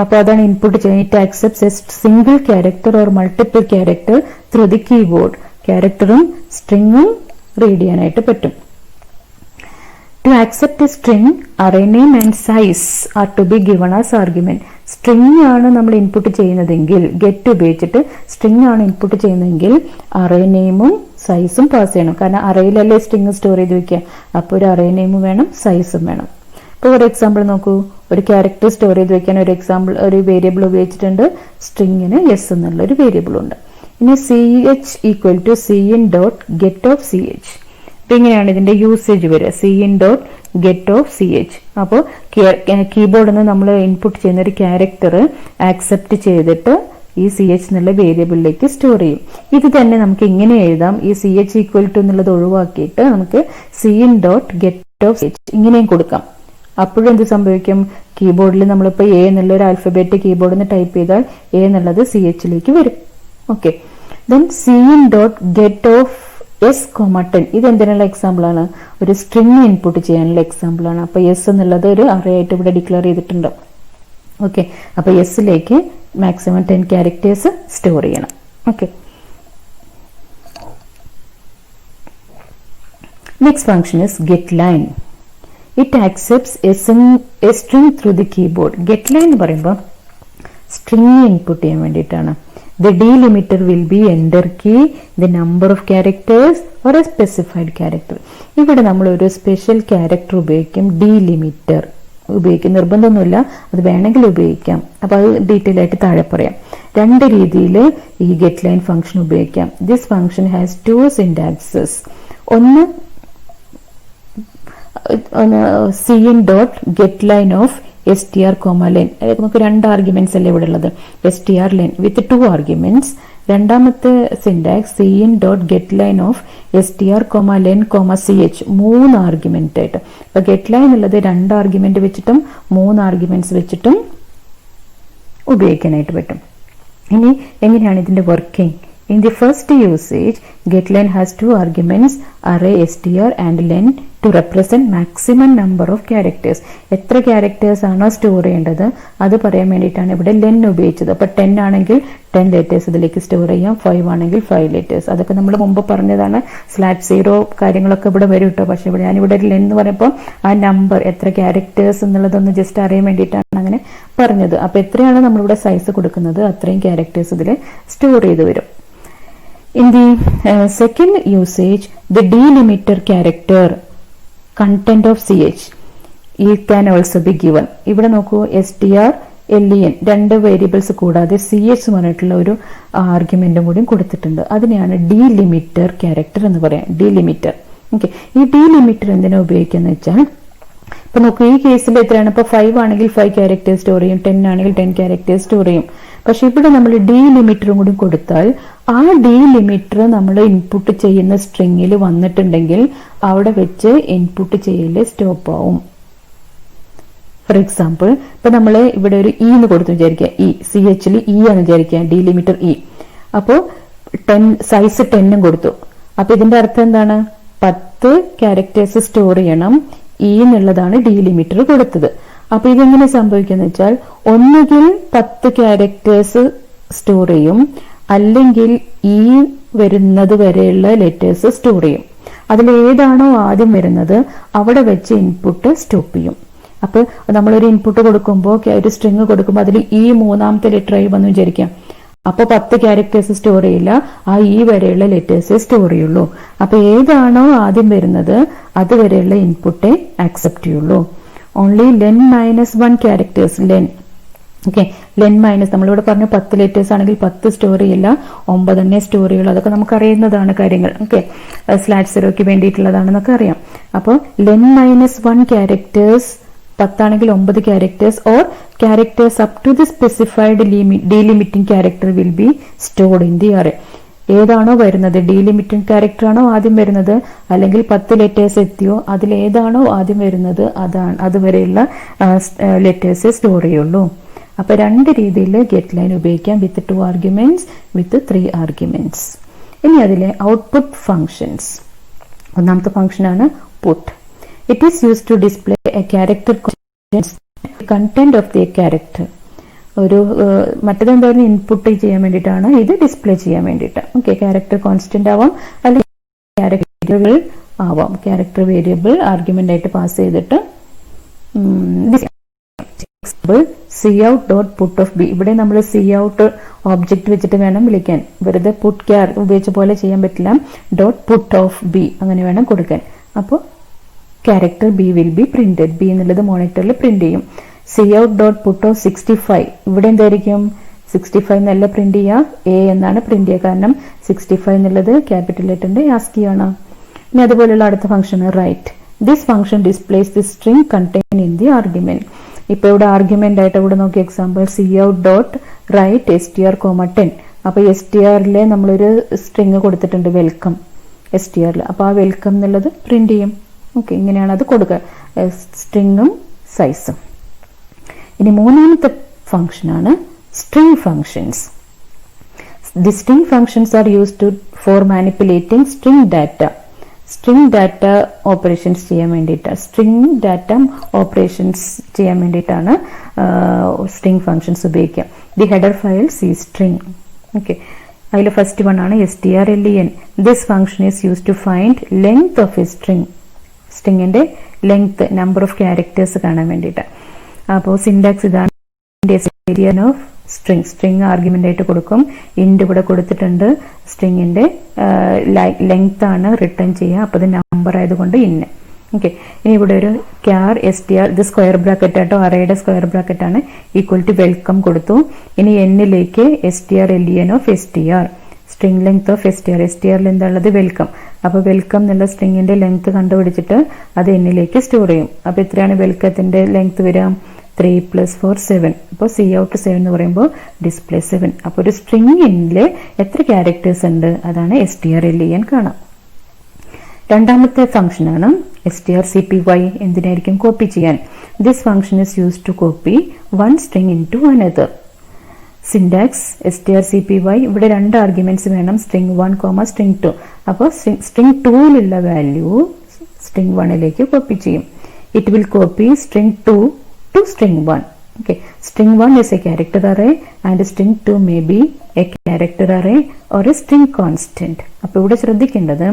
അപ്പൊ അതാണ് ഇൻപുട്ട് ചെയ്യാൻ. It accepts a single character or multiple character through the keyboard. ക്യാരക്ടറും സ്ട്രിങ്ങും റീഡ് ചെയ്യാനായിട്ട് പറ്റും. To accept a string, array name and size are to be given as argument. String ആണ് നമ്മൾ ഇൻപുട്ട് ചെയ്യുന്നതെങ്കിൽ, ഗെറ്റ് ഉപയോഗിച്ചിട്ട് സ്ട്രിങ് ആണ് ഇൻപുട്ട് ചെയ്യുന്നതെങ്കിൽ അറേ നെയിമും സൈസും പാസ് ചെയ്യണം. കാരണം അറേയിലല്ലേ സ്ട്രിങ് സ്റ്റോർ ചെയ്ത് വെക്കുക. അപ്പോൾ ഒരു അറേ നെയിമും വേണം, സൈസും വേണം. ഇപ്പോൾ ഒരു എക്സാമ്പിൾ നോക്കൂ. ഒരു ക്യാരക്ടർ സ്റ്റോർ ചെയ്ത് വെക്കാൻ ഒരു വേരിയബിൾ ഉപയോഗിച്ചിട്ടുണ്ട്. സ്ട്രിങ്ങിന് എസ് എന്നുള്ള ഒരു വേരിയബിൾ ഉണ്ട്. ഇനി CH equal to cin.get of CH. ഇങ്ങനെയാണ് ഇതിന്റെ യൂസേജ് വരിക, cin.get of CH. അപ്പോൾ കീബോർഡിൽ നിന്ന് നമ്മൾ ഇൻപുട്ട് ചെയ്യുന്ന ഒരു ക്യാരക്ടർ ആക്സെപ്റ്റ് ചെയ്തിട്ട് ഈ CH എന്നുള്ള വേരിയബിളിലേക്ക് സ്റ്റോർ ചെയ്യും. ഇത് തന്നെ നമുക്ക് ഇങ്ങനെ എഴുതാം. ഈ CH ഈക്വൽ ടു എന്നുള്ളത് ഒഴിവാക്കിയിട്ട് നമുക്ക് cin.get of CH ഇങ്ങനെയും കൊടുക്കാം. അപ്പോഴും എന്ത് സംഭവിക്കും? കീബോർഡിൽ നമ്മളിപ്പോൾ A എന്നുള്ള ഒരു ആൽഫബറ്റ് കീബോർഡിൽ നിന്ന് ടൈപ്പ് ചെയ്താൽ A എന്നുള്ളത് CHലേക്ക് വരും. Okay, then cin.get of S,10 ഇത് എന്തിനുള്ള എക്സാമ്പിൾ ആണ്? ഒരു സ്ട്രിങ് ഇൻപുട്ട് ചെയ്യാനുള്ള എക്സാമ്പിൾ ആണ്. അപ്പൊ S എന്നുള്ളത് ഒരു അറേ ആയിട്ട് ഇവിടെ ഡിക്ലെയർ ചെയ്തിട്ടുണ്ട്. ഓക്കെ, അപ്പൊ എസിലേക്ക് മാക്സിമം 10 ക്യാരക്ടേഴ്സ് സ്റ്റോർ ചെയ്യണം. Okay, next function is getLine. It accepts A string through the keyboard. getLine എന്ന് പറയുമ്പോൾ സ്ട്രിങ് ഇൻപുട്ട് ചെയ്യാൻ വേണ്ടിയിട്ടാണ്. The delimiter will be enter key, the number of characters or a specified character. ഇവിടെ നമ്മൾ ഒരു special character ഉപയോഗിക്കും. ഡീലിമിറ്റർ ഉപയോഗിക്കും, നിർബന്ധമൊന്നുമില്ല, അത് വേണമെങ്കിൽ ഉപയോഗിക്കാം. അപ്പൊ അത് ഡീറ്റെയിൽ ആയിട്ട് താഴെ പറയാം. രണ്ട് രീതിയിൽ ഈ getLine ഫംഗ്ഷൻ ഉപയോഗിക്കാം. This function has 2 syntaxes. ഒന്ന് cin.getLine of str, len. നമുക്ക് 2 ആർഗ്യുമെന്റ്സ് അല്ലേ ഇവിടെ ഉള്ളത്, str len വിത്ത് 2 ആർഗ്യുമെന്റ്സ്. രണ്ടാമത്തെ syntax cin.getLine of str, len, ch 3 argument ആയിട്ട്. അപ്പൊ getLine ഉള്ളത് 2 ആർഗ്യുമെന്റ് വെച്ചിട്ടും 3 ആർഗ്യുമെന്റ്സ് വെച്ചിട്ടും ഉപയോഗിക്കാനായിട്ട് പറ്റും. ഇനി എങ്ങനെയാണ് ഇതിന്റെ working? In the first usage, getLine has 2 arguments, array str and len, to represent maximum number of characters. എത്ര ക്യാരക്ടേഴ്സ് ആണോ സ്റ്റോർ ചെയ്യേണ്ടത് അത് പറയാൻ വേണ്ടിയിട്ടാണ് ഇവിടെ len ഉപയോഗിച്ചത്. അപ്പൊ 10 ആണെങ്കിൽ 10 ലെറ്റേഴ്സ് ഇതിലേക്ക് സ്റ്റോർ ചെയ്യാം, 5 ആണെങ്കിൽ 5 ലെറ്റേഴ്സ്. അതൊക്കെ നമ്മൾ മുമ്പ് പറഞ്ഞതാണ്. /0 കാര്യങ്ങളൊക്കെ ഇവിടെ വരും കേട്ടോ. പക്ഷെ ഇവിടെ ഞാനിവിടെ len എന്ന് പറയുമ്പോൾ ആ നമ്പർ എത്ര ക്യാരക്ടേഴ്സ് എന്നുള്ളതൊന്ന് ജസ്റ്റ് അറിയാൻ വേണ്ടിയിട്ടാണ് അങ്ങനെ പറഞ്ഞത്. അപ്പൊ എത്രയാണ് നമ്മളിവിടെ സൈസ് കൊടുക്കുന്നത് അത്രയും ക്യാരക്ടേഴ്സ് ഇതിൽ സ്റ്റോർ ചെയ്ത് വരും. In the second usage, the delimiter character content of CH it can also be given. ഇവിടെ നോക്കൂ, str, len 2 വേരിയബിൾസ് കൂടാതെ CH പറഞ്ഞിട്ടുള്ള ഒരു ആർഗ്യുമെന്റും കൂടി കൊടുത്തിട്ടുണ്ട്. അതിനെയാണ് ഡീലിമിറ്റർ ക്യാരക്ടർ എന്ന് പറയാം. ഡീലിമിറ്റർ. ഓക്കെ, ഈ ഡീലിമിറ്റർ എന്തിനാ ഉപയോഗിക്കാന്ന് വെച്ചാൽ അപ്പൊ നോക്കൂ, ഈ കേസിൽ എത്രയാണ്? ഇപ്പൊ 5 ആണെങ്കിൽ 5 ക്യാരക്ടേഴ്സ് സ്റ്റോർ ചെയ്യും, 10 ആണെങ്കിൽ 10 ക്യാരക്ടേഴ്സ് സ്റ്റോർ ചെയ്യും. പക്ഷെ ഇവിടെ നമ്മൾ ഡീലിമിറ്ററും കൂടി കൊടുത്താൽ ആ ഡീലിമിറ്റർ നമ്മൾ ഇൻപുട്ട് ചെയ്യുന്ന സ്ട്രിങ്ങിൽ വന്നിട്ടുണ്ടെങ്കിൽ അവിടെ വെച്ച് ഇൻപുട്ട് ചെയ്യല് സ്റ്റോപ്പ് ആവും. ഫോർ എക്സാമ്പിൾ, ഇപ്പൊ നമ്മൾ ഇവിടെ ഒരു ഇ എന്ന് കൊടുത്തു വിചാരിക്കുക, CH ഇ എന്ന് വിചാരിക്കുക, ഡീലിമിറ്റർ ഇ. അപ്പോ 10 സൈസ് 10 കൊടുത്തു. അപ്പൊ ഇതിന്റെ അർത്ഥം എന്താണ്? 10 ക്യാരക്ടേഴ്സ് സ്റ്റോർ ചെയ്യണം ഇ എന്നുള്ളതാണ് ഡീലിമിറ്റർ കൊടുത്തത്. അപ്പൊ ഇതെങ്ങനെ സംഭവിക്കുന്ന വെച്ചാൽ ഒന്നുകിൽ 10 ക്യാരക്ടേഴ്സ് സ്റ്റോർ ചെയ്യും, അല്ലെങ്കിൽ ഇ വരുന്നത് വരെയുള്ള ലെറ്റേഴ്സ് സ്റ്റോർ ചെയ്യും. അതിൽ ഏതാണോ ആദ്യം വരുന്നത് അവിടെ വെച്ച് ഇൻപുട്ട് സ്റ്റോപ്പ് ചെയ്യും. അപ്പൊ നമ്മളൊരു ഇൻപുട്ട് കൊടുക്കുമ്പോൾ ഒരു സ്ട്രിങ് കൊടുക്കുമ്പോൾ അതിൽ ഈ മൂന്നാമത്തെ ലെറ്റർ ആയി വന്നു വിചാരിക്കാം. അപ്പൊ 10 ക്യാരക്ടേഴ്സ് സ്റ്റോർ ചെയ്യില്ല, ആ ഈ വരെയുള്ള ലെറ്റേഴ്സ് സ്റ്റോർ ചെയ്യുള്ളൂ. അപ്പൊ ഏതാണോ ആദ്യം വരുന്നത് അതുവരെയുള്ള ഇൻപുട്ടേ ആക്സെപ്റ്റ് ചെയ്യുള്ളൂ. Only len -1 characters, len okay, len minus നമ്മളിവിടെ പറഞ്ഞ 10 ലെറ്റേഴ്സ് ആണെങ്കിൽ 10 സ്റ്റോർ ചെയ്യില്ല, 9 തന്നെ സ്റ്റോർ ചെയ്യുള്ളൂ. അതൊക്കെ നമുക്ക് അറിയുന്നതാണ് കാര്യങ്ങൾ. ഓക്കെ, /0ക്ക് വേണ്ടിയിട്ടുള്ളതാണെന്നൊക്കെ അറിയാം. അപ്പോൾ len -1 ക്യാരക്ടേഴ്സ് 10 ആണെങ്കിൽ 9 characters or characters up to the specified delimiting character will be stored in the array. ഏതാണോ വരുന്നത്, ഡീലിമിറ്റിംഗ് ക്യാരക്ടർ ആണോ ആദ്യം വരുന്നത്, അല്ലെങ്കിൽ 10 ലെറ്റേഴ്സ് എത്തിയോ അതിൽ ഏതാണോ ആദ്യം വരുന്നത് അതുവരെയുള്ള ലെറ്റേഴ്സ് സ്റ്റോർ ചെയ്യുള്ളൂ. അപ്പൊ 2 രീതിയിൽ ഗെറ്റ് ലൈൻ ഉപയോഗിക്കാം, വിത്ത് 2 ആർഗ്യുമെന്റ്സ്, വിത്ത് 3 ആർഗ്യുമെന്റ്സ്. ഇനി അതിലെ ഔട്ട്പുട്ട് ഫങ്ഷൻസ്. ഒന്നാമത്തെ ഫംഗ്ഷൻ ആണ് puttu. It is used to display a character content of the character. ഒരു മറ്റേത് എന്തായാലും ഇൻപുട്ട് ചെയ്യാൻ വേണ്ടിയിട്ടാണ്, ഇത് ഡിസ്പ്ലേ ചെയ്യാൻ വേണ്ടിയിട്ട്. ഓക്കെ, ക്യാരക്ടർ കോൺസ്റ്റന്റ് ആവാം, അല്ലെങ്കിൽ ക്യാരക്ടർ ആവാം. ക്യാരക്ടർ വേരിയബിൾ ആർഗ്യുമെന്റ് ആയിട്ട് പാസ് ചെയ്തിട്ട് cout.put(b). ഇവിടെ നമ്മൾ cout ഓബ്ജക്റ്റ് വെച്ചിട്ട് വേണം വിളിക്കാൻ. വെറുതെ put char ഉപയോഗിച്ച പോലെ ചെയ്യാൻ പറ്റില്ല. .put(b) അങ്ങനെ വേണം കൊടുക്കാൻ. അപ്പോൾ character B will be printed. B എന്നുള്ളത് മോണിറ്ററിൽ പ്രിന്റ് ചെയ്യും. cout.put(65) ഇവിടെ എന്തായിരിക്കും? 65 എന്നല്ല പ്രിന്റ് ചെയ്യുക, എ എന്നാണ് പ്രിന്റ് ചെയ്യുക. കാരണം 65 എന്നുള്ളത് ക്യാപിറ്റൽ ലെറ്ററിന്റെ ആസ്കി ആണ്. ഇനി അതുപോലെയുള്ള അടുത്ത function write. This function displays the string contain in the argument. ഇപ്പൊ ഇവിടെ ആർഗ്യുമെന്റ് ആയിട്ട് ഇവിടെ നോക്കിയ എക്സാമ്പിൾ cout.write str,10. അപ്പൊ str-ലെ നമ്മളൊരു സ്ട്രിങ് കൊടുത്തിട്ടുണ്ട്, വെൽക്കം str-ൽ. അപ്പൊ ആ വെൽക്കം എന്നുള്ളത് പ്രിന്റ് ചെയ്യും. ഓക്കെ, ഇങ്ങനെയാണ് അത് കൊടുക്കുക, സ്ട്രിങ്ങും സൈസും. ഇനി മൂന്നാമത്തെ ഫംഗ്ഷൻ ആണ് string functions. The string functions are used for manipulating string data. String data operations ചെയ്യാൻ വേണ്ടിയിട്ട്, സ്ട്രിംഗ് ഡാറ്റ ഓപ്പറേഷൻസ് ചെയ്യാൻ വേണ്ടിയിട്ടാണ് സ്ട്രിംഗ് ഫംഗ്ഷൻസ് ഉപയോഗിക്കുക. The header file C string. Okay, അതിൽ ഫസ്റ്റ് വൺ ആണ് strlen. This function is use to find length of a string. സ്ട്രിങ്ങിന്റെ length, number of characters കാണാൻ വേണ്ടിയിട്ട്. അപ്പോൾ സിൻടാക്സ് ഇതാണ്. ഓഫ് സ്ട്രിംഗ് ആർഗ്യുമെന്റ് ആയിട്ട് കൊടുക്കും. ഇൻഡ് ഇവിടെ കൊടുത്തിട്ടുണ്ട്, സ്ട്രിങ്ങിന്റെ ലെങ്ത് ആണ് റിട്ടേൺ ചെയ്യുക. അപ്പൊ ഇത് നമ്പർ ആയതുകൊണ്ട് ഇന്ന്. ഓക്കെ, ഇനി ഇവിടെ ഒരു char str, ഇത് സ്ക്വയർ ബ്രാക്കറ്റ് ആട്ടോ, അറേയുടെ സ്ക്വയർ ബ്രാക്കറ്റ് ആണ്, ഈക്വൽ ടു വെൽക്കം കൊടുത്തു. ഇനി എന്നിലേക്ക് strlen of str, string length of str എന്താണുള്ളത്? വെൽക്കം. അപ്പൊ വെൽക്കം എന്നുള്ള സ്ട്രിങ്ങിന്റെ ലെങ്ത് കണ്ടുപിടിച്ചിട്ട് അത് എന്നിലേക്ക് സ്റ്റോർ ചെയ്യും. അപ്പൊ എത്രയാണ് വെൽക്കത്തിന്റെ ലെങ്ത് വരിക? 3 + 4 7. അപ്പോൾ cout7 എന്ന് പറയുമ്പോൾ ഡിസ്പ്ലേ 7. അപ്പൊ ഒരു സ്ട്രിങ്ങില് എത്ര ക്യാരക്ടേഴ്സ് ഉണ്ട് അതാണ് strlen കാണാം. രണ്ടാമത്തെ ഫംഗ്ഷൻ ആണ് strcpy. എന്തിനായിരിക്കും? കോപ്പി ചെയ്യാൻ. This function is used to copy one string into another. Syntax strcpy. ഇവിടെ 2 ആർഗ്യുമെന്റ്സ് വേണം, string 1, string 2. അപ്പോൾ string 2ലുള്ള വാല്യൂ string 1ലേക്ക് കോപ്പി ചെയ്യും. It will copy string 2 to string 1. Okay, string 1 is a character array and string 2 may be a character array or a string constant. അപ്പോൾ ഇവിടെ ശ്രദ്ധിക്കേണ്ടത്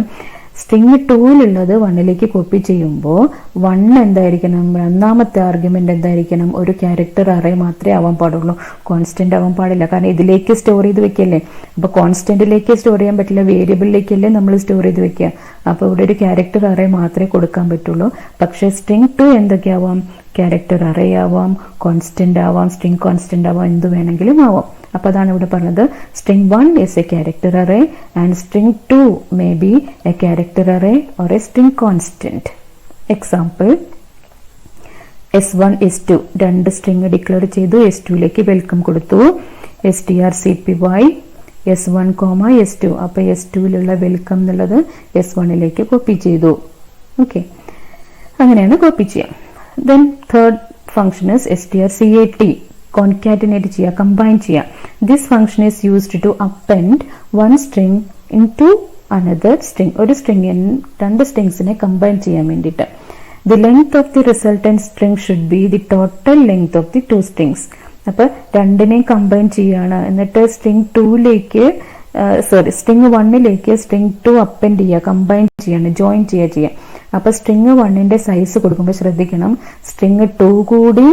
string 2ലുള്ളത് 1ലേക്ക് copy ചെയ്യുമ്പോൾ 1 എന്തായിരിക്കണം? ഒന്നാമത്തെ argument എന്തായിരിക്കണം? ഒരു ക്യാരക്ടർ അറേ മാത്രമേ ആവാൻ പാടുള്ളൂ, കോൺസ്റ്റന്റ് ആവാൻ പാടില്ല. കാരണം ഇതിലേക്ക് സ്റ്റോർ ചെയ്ത് വെക്കല്ലേ. അപ്പൊ കോൺസ്റ്റന്റിലേക്ക് സ്റ്റോർ ചെയ്യാൻ പറ്റില്ല, വേരിയബിളിലേക്കല്ലേ നമ്മൾ സ്റ്റോർ ചെയ്ത് വെക്കുക. അപ്പൊ ഇവിടെ ഒരു ക്യാരക്ടർ അറേ മാത്രമേ കൊടുക്കാൻ പറ്റുള്ളൂ. പക്ഷേ സ്ട്രിംഗ് 2 എന്തൊക്കെയാവാം? ക്യാരക്ടർ അറേ ആവാം, കോൺസ്റ്റന്റ് ആവാം, സ്ട്രിംഗ് കോൺസ്റ്റന്റ് ആവാം, എന്ത് വേണമെങ്കിലും ആവാം. അപ്പൊ അതാണ് ഇവിടെ പറഞ്ഞത്, string 1 is a character array and string 2 may be a character array or a string constant. Example, S1 S2 രണ്ട് സ്ട്രിങ് ഡിക്ലെയർ ചെയ്തു, S2ലേക്ക് വെൽക്കം കൊടുത്തു. strcpy S1, S2. അപ്പൊ S2ലുള്ള വെൽക്കം എന്നുള്ളത് S1ലേക്ക് കോപ്പി ചെയ്തു. ഓക്കെ, അങ്ങനെയാണ് കോപ്പി ചെയ്യാം. Then third function is strcat, concatenate ചെയ്യുക, കമ്പൈൻ ചെയ്യുക. This function is used to append one string into another string. ഒരു സ്ട്രിങ് രണ്ട് സ്ട്രിങ്സിനെ കമ്പൈൻ ചെയ്യാൻ വേണ്ടിയിട്ട്. The length of the resultant string should be the total length of the two strings. അപ്പൊ രണ്ടിനെയും combine ചെയ്യാണ്, എന്നിട്ട് സ്ട്രിങ് 2ലേക്ക് സ്ട്രിങ് 1ലേക്ക് സ്ട്രിങ് 2 അപ്പെൻഡ് ചെയ്യുക, കമ്പൈൻ ചെയ്യാണ്, ജോയിൻ ചെയ്യുക. അപ്പൊ സ്ട്രിങ് 1ന്റെ സൈസ് കൊടുക്കുമ്പോൾ ശ്രദ്ധിക്കണം, സ്ട്രിങ് 2 കൂടി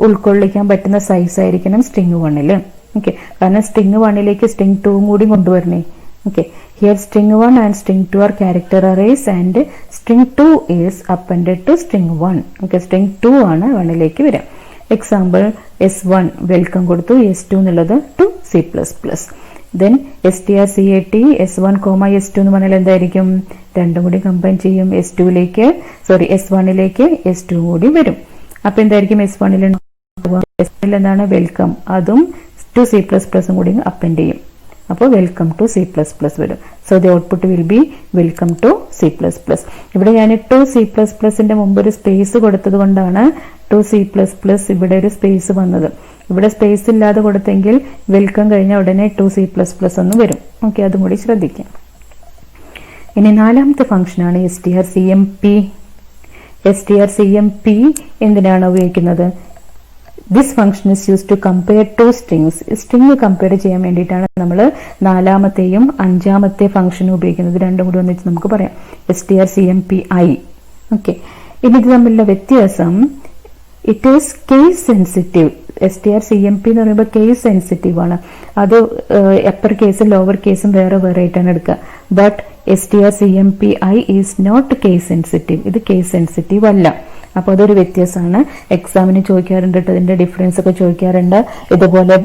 ഉൾക്കൊള്ളിക്കാൻ പറ്റുന്ന സൈസ് ആയിരിക്കണം സ്ട്രിങ് 1. ഓക്കെ, കാരണം സ്ട്രിങ് 1ലേക്ക് സ്ട്രിങ് 2 കൂടി കൊണ്ടുവരണേ. Okay, here string 1 and string 2 are character arrays and string 2 is appended to string 1. Okay, string 2 ആണ് 1ലേക്ക് വരിക. എക്സാമ്പിൾ S1 വെൽക്കം കൊടുത്തു, S2 എന്നുള്ളത് to C++. Then strcat S1, S2 എന്ന് പറഞ്ഞാൽ എന്തായിരിക്കും? രണ്ടും കൂടി കമ്പൈൻ ചെയ്യും, S1ലേക്ക് S2 കൂടി വരും. അപ്പൊ എന്തായിരിക്കും S1ൽ എന്താണ്? വെൽക്കം, അതും ടു C++ കൂടി അപ്പെൻഡ് ചെയ്യും. അപ്പോൾ വെൽക്കം ടു C++ വരും. So the output will be welcome to C++. ഇവിടെ ഞാൻ ടു C++ന്റെ മുമ്പ് ഒരു സ്പേസ് കൊടുത്തത് കൊണ്ടാണ് ടു C++ ഇവിടെ ഒരു സ്പേസ് വന്നത്. ഇവിടെ സ്പേസ് ഇല്ലാതെ കൊടുത്തെങ്കിൽ വെൽക്കം കഴിഞ്ഞ ഉടനെ ടു C++ എന്ന് വരും. ഓക്കെ, അതും കൂടി ശ്രദ്ധിക്കാം. ഇനി നാലാമത്തെ ഫംഗ്ഷനാണ് strcmp. strcmp എന്തിനാണ് ഉപയോഗിക്കുന്നത്? This function is use to compare two strings. String compare ചെയ്യാൻ വേണ്ടിയിട്ടാണ് നമ്മൾ നാലാമത്തെയും അഞ്ചാമത്തെ ഫംഗ്ഷനും ഉപയോഗിക്കുന്നത്. രണ്ടും കൂടി ഒന്നിച്ച് നമുക്ക് പറയാം, strcmpi. ഓക്കെ, ഇനി ഇത് തമ്മിലുള്ള വ്യത്യാസം, it is case sensitive. strcmp എന്ന് പറയുമ്പോൾ കേസ് സെൻസിറ്റീവ് ആണ്. അത് അപ്പർ കേസും ലോവർ കേസും വേറെ വേറെ ആയിട്ടാണ് എടുക്കുക. But strcmpi is not case sensitive. ഇത് കേസ് സെൻസിറ്റീവ് അല്ല. അപ്പൊ അതൊരു വ്യത്യാസമാണ്. എക്സാമിന് ചോദിക്കാറുണ്ട്, അതിന്റെ ഡിഫറൻസ് ഒക്കെ ചോദിക്കാറുണ്ട്. ഇതുപോലെ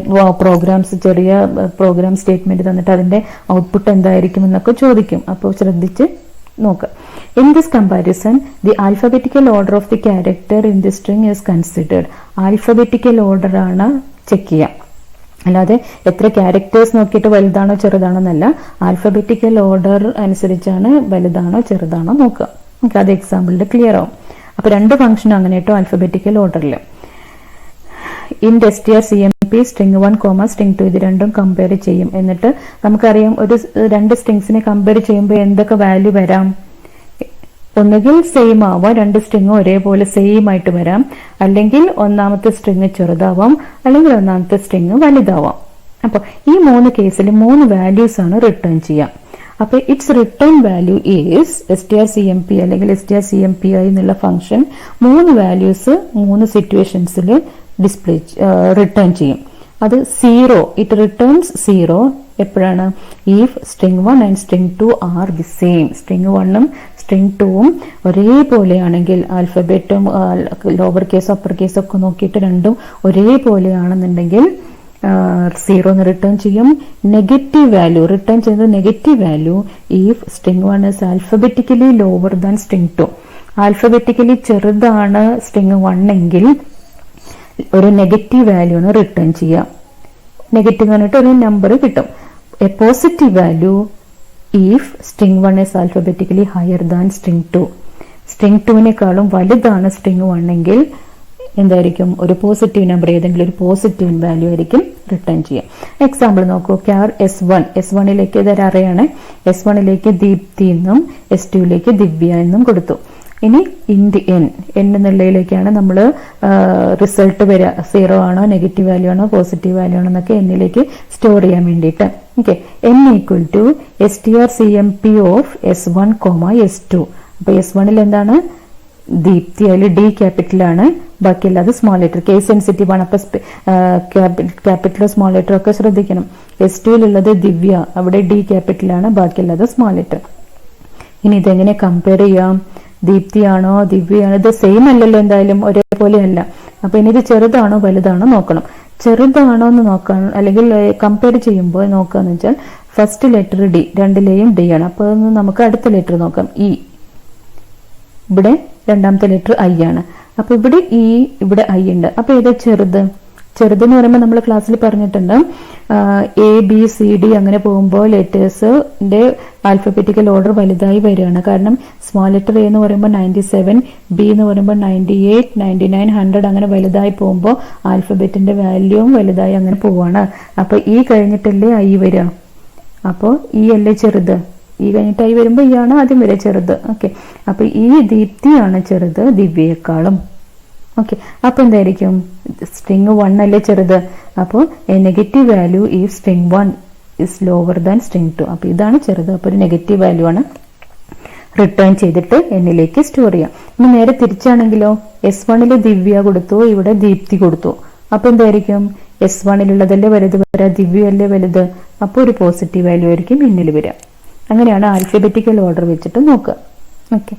പ്രോഗ്രാംസ്, ചെറിയ പ്രോഗ്രാം സ്റ്റേറ്റ്മെന്റ് തന്നിട്ട് അതിന്റെ ഔട്ട്പുട്ട് എന്തായിരിക്കും എന്നൊക്കെ ചോദിക്കും. അപ്പോൾ ശ്രദ്ധിച്ച് നോക്കുക. In this comparison the alphabetical order of the character in the string is considered. Alphabetical order ആണ് ചെക്ക് ചെയ്യുക, അല്ലാതെ എത്ര ക്യാരക്ടേഴ്സ് നോക്കിയിട്ട് വലുതാണോ ചെറുതാണോ എന്നല്ല. ആൽഫബറ്റിക്കൽ ഓർഡർ അനുസരിച്ചാണ് വലുതാണോ ചെറുതാണോ നോക്കുക. നമുക്ക് അത് എക്സാമ്പിളിൽ ക്ലിയർ ആവും. അപ്പൊ രണ്ട് ഫംഗ്ഷൻ അങ്ങനെ കേട്ടോ, ആൽഫബറ്റിക്കൽ ഓർഡറിൽ. ഇൻ strcmp സ്ട്രിങ് 1, സ്ട്രിങ് 2 ഇത് രണ്ടും കമ്പയർ ചെയ്യും. എന്നിട്ട് നമുക്കറിയാം, ഒരു രണ്ട് സ്ട്രിങ്സിനെ കമ്പയർ ചെയ്യുമ്പോൾ എന്തൊക്കെ വാല്യൂ വരാം? ഒന്നുകിൽ സെയിം ആവാം, രണ്ട് സ്ട്രിങ്ങും ഒരേപോലെ സെയിം ആയിട്ട് വരാം, അല്ലെങ്കിൽ ഒന്നാമത്തെ സ്ട്രിങ് ചെറുതാവാം, അല്ലെങ്കിൽ ഒന്നാമത്തെ സ്ട്രിങ് വലുതാവാം. അപ്പൊ ഈ മൂന്ന് കേസിൽ 3 വാല്യൂസ് ആണ് റിട്ടേൺ ചെയ്യാം. അപ്പൊ its return value is strcmp അല്ലെങ്കിൽ strcmpi എന്നുള്ള ഫംഗ്ഷൻ 3 വാല്യൂസ് 3 സിറ്റുവേഷൻസിൽ ഡിസ്പ്ലേ റിട്ടേൺ ചെയ്യും. അത് 0, ഇറ്റ് റിട്ടേൺസ് 0 എപ്പോഴാണ്? If string 1 and string 2 are the same. String 1ഉം സ്ട്രിങ് 2ഉം ഒരേപോലെയാണെങ്കിൽ, ആൽഫബറ്റും ലോവർ കേസും അപ്പർ കേസും ഒക്കെ നോക്കിയിട്ട് രണ്ടും ഒരേപോലെയാണെന്നുണ്ടെങ്കിൽ 0 എന്ന് റിട്ടേൺ ചെയ്യും. നെഗറ്റീവ് വാല്യൂ റിട്ടേൺ ചെയ്യുന്നത് negative value if string 1 is alphabetically lower than string 2. Alphabetically ചെറുതാണ് സ്ട്രിങ് 1 എങ്കിൽ ഒരു നെഗറ്റീവ് വാല്യൂ ആണ് റിട്ടേൺ ചെയ്യുക. നെഗറ്റീവ് എന്ന് പറഞ്ഞിട്ട് ഒരു നമ്പർ കിട്ടും. A positive value if string 1 is alphabetically higher than string 2. String 2വിനേക്കാളും വലുതാണ് സ്ട്രിങ് 1 എങ്കിൽ എന്തായിരിക്കും? ഒരു പോസിറ്റീവ് നമ്പർ, ഏതെങ്കിലും ഒരു പോസിറ്റീവ് വാല്യൂ ആയിരിക്കും റിട്ടേൺ ചെയ്യാം. എക്സാമ്പിൾ നോക്കൂ. ക്യാർ S1ലേക്ക് ഇതൊരു അറയാണ്. S1ലേക്ക് ദീപ്തി എന്നും S2ലേക്ക് ദിവ്യ എന്നും കൊടുത്തു. ഇനി ഇൻ ദി n എന്നുള്ളതിലേക്കാണ് നമ്മൾ റിസൾട്ട് വരിക. 0 ആണോ, നെഗറ്റീവ് വാല്യൂ ആണോ, പോസിറ്റീവ് വാല്യൂ ആണോ എന്നൊക്കെ എന്നിലേക്ക് സ്റ്റോർ ചെയ്യാൻ വേണ്ടിയിട്ട്. Okay, n equal to strcmp of S1, S2. അപ്പൊ S1ൽ എന്താണ്? ദീപ്തി, അതിൽ D ക്യാപിറ്റലാണ്, ബാക്കിയെല്ലാം അത് സ്മോൾ ലെറ്റർ. കേസ് സെൻസിറ്റീവ് ആണ്, അപ്പൊ ക്യാപിറ്റലോ സ്മോൾ ലെറ്റർ ഒക്കെ ശ്രദ്ധിക്കണം. S2ലുള്ളത് ദിവ്യ, അവിടെ D ക്യാപിറ്റലാണ്, ബാക്കിയെല്ലാം അത് സ്മോൾ ലെറ്റർ. ഇനി ഇതെങ്ങനെ കമ്പയർ ചെയ്യാം? ദീപ്തിയാണോ ദിവ്യയാണോ? ഇത് സെയിം അല്ലല്ലോ, എന്തായാലും ഒരേപോലെ അല്ല. അപ്പൊ ഇനി ഇത് ചെറുതാണോ വലുതാണോ നോക്കണം. ചെറുതാണോ എന്ന് നോക്കാൻ, അല്ലെങ്കിൽ കമ്പയർ ചെയ്യുമ്പോൾ നോക്കാന്ന് വെച്ചാൽ ഫസ്റ്റ് ലെറ്റർ D, രണ്ടിലെയും D ആണ്. അപ്പൊ നമുക്ക് അടുത്ത ലെറ്റർ നോക്കാം, E. ഇവിടെ രണ്ടാമത്തെ ലെറ്റർ I ആണ്. അപ്പൊ ഇവിടെ ഇ, ഇവിടെ ഐ ഉണ്ട്. അപ്പൊ ഏതാ ചെറുത്? ചെറുതെന്ന് പറയുമ്പോൾ നമ്മൾ ക്ലാസ്സിൽ പറഞ്ഞിട്ടുണ്ട്, എ ബി സി ഡി അങ്ങനെ പോകുമ്പോൾ ലെറ്റേഴ്സിന്റെ ആൽഫബറ്റിക്കൽ ഓർഡർ വലുതായി വരികയാണ്. കാരണം സ്മോൾ ലെറ്റർ എ എന്ന് പറയുമ്പോൾ 97, ബി എന്ന് പറയുമ്പോൾ 98, 99, 100 അങ്ങനെ വലുതായി പോകുമ്പോൾ ആൽഫബറ്റിന്റെ വാല്യൂവും വലുതായി അങ്ങനെ പോവാണ്. അപ്പൊ ഈ കഴിഞ്ഞിട്ടല്ലേ ഐ വരിക. അപ്പോൾ ഈ അല്ലേ ചെറുത്. ഈ കഴിഞ്ഞിട്ട് ഐ വരുമ്പോൾ ഈ ആണ് ആദ്യം വരെ ചെറുത്. ഓക്കെ, അപ്പൊ ഈ ദീപ്തിയാണ് ചെറുത് ദിവ്യയെക്കാളും. ഓക്കെ, അപ്പൊ എന്തായിരിക്കും? സ്ട്രിങ് 1 അല്ലേ ചെറുത്. അപ്പോൾ എ നെഗറ്റീവ് വാല്യൂ ഈ string 1 is lower than string 2. അപ്പൊ ഇതാണ് ചെറുത്. അപ്പൊ ഒരു നെഗറ്റീവ് വാല്യൂ ആണ്. റിട്ടേൺ ചെയ്തിട്ട് എന്നിലേക്ക് സ്റ്റോർ ചെയ്യാം. ഇനി നേരെ തിരിച്ചാണെങ്കിലോ, S1 ദിവ്യ കൊടുത്തു, ഇവിടെ ദീപ്തി കൊടുത്തു. അപ്പൊ എന്തായിരിക്കും? S1 വലുത് വരാ, ദിവ്യ അല്ലേ വലുത്. അപ്പോൾ ഒരു പോസിറ്റീവ് വാല്യൂ ആയിരിക്കും എന്നിൽ വരിക. അങ്ങനെയാണ് ആൽഫബറ്റിക്കൽ ഓർഡർ വെച്ചിട്ട് നോക്കുക. ഓക്കെ,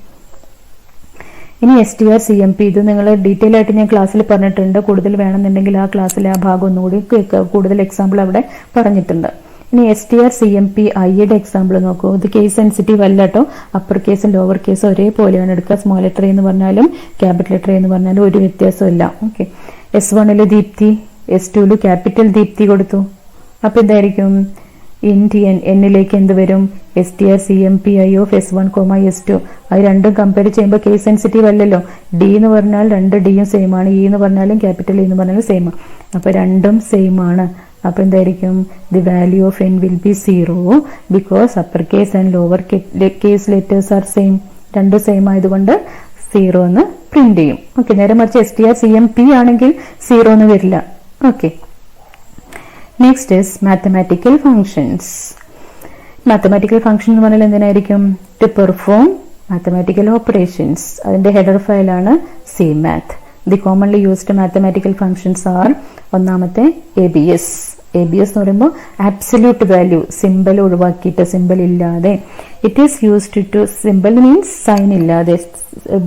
ഇനി STR-CMP ഇത് നിങ്ങൾ ഡീറ്റെയിൽ ആയിട്ട് ഞാൻ ക്ലാസ്സിൽ പറഞ്ഞിട്ടുണ്ട്. കൂടുതൽ വേണമെന്നുണ്ടെങ്കിൽ ആ ക്ലാസ്സിൽ ആ ഭാഗം ഒന്നുകൂടി കേൾക്കുക. കൂടുതൽ എക്സാമ്പിൾ അവിടെ പറഞ്ഞിട്ടുണ്ട്. ഇനി STR-CMP ഐയുടെ എക്സാമ്പിൾ നോക്കൂ. ഇത് കേസ് സെൻസിറ്റീവ് അല്ല കേട്ടോ. അപ്പർ കേസും ലോവർ കേസും ഒരേപോലെയാണ് എടുക്കുക. സ്മോൾ ലെറ്റർ എന്ന് പറഞ്ഞാലും ക്യാപിറ്റൽ ലെറ്റർ എന്ന് പറഞ്ഞാലും ഒരു വ്യത്യാസമില്ല. Okay, S1 Deepthi, S2 capital Deepthi കൊടുത്തു. അപ്പൊ എന്തായിരിക്കും? ഇൻറ്റ് എൻ, എന്നിലേക്ക് എന്ത് വരും? STR-CMP I of S1, S2. അത് രണ്ടും കമ്പയർ ചെയ്യുമ്പോൾ കേസ് സെൻസിറ്റീവ് അല്ലല്ലോ. ഡി എന്ന് പറഞ്ഞാൽ രണ്ട് ഡിയും സെയിം ആണ്, ഇ എന്ന് പറഞ്ഞാലും ക്യാപിറ്റൽ ഇ എന്ന് പറഞ്ഞാലും സെയിം ആണ്. അപ്പൊ രണ്ടും സെയിം ആണ്. അപ്പൊ എന്തായിരിക്കും? The value of N will be 0 because upper case and lower case letters are same. രണ്ടും സെയിം ആയതുകൊണ്ട് 0 എന്ന് പ്രിന്റ് ചെയ്യും. ഓക്കെ, നേരെ മറിച്ച് STR-CMP ആണെങ്കിൽ 0 എന്ന് വരില്ല. Okay, next is mathematical functions. Mathematical function എന്ന് പറഞ്ഞാൽ എന്തിനായിരിക്കും? To perform mathematical operations. അതിന്റെ ഹെഡർ ഫയലാണ് CMath. The commonly used mathematical functions are, ഒന്നാമത്തെ ABS. ABS എന്ന് പറയുമ്പോൾ ആബ്സല്യൂട്ട് വാല്യൂ, സിമ്പിൾ ഒഴിവാക്കിയിട്ട്, സിമ്പിൾ ഇല്ലാതെ. It is used to, simple means sign ഇല്ലാതെ,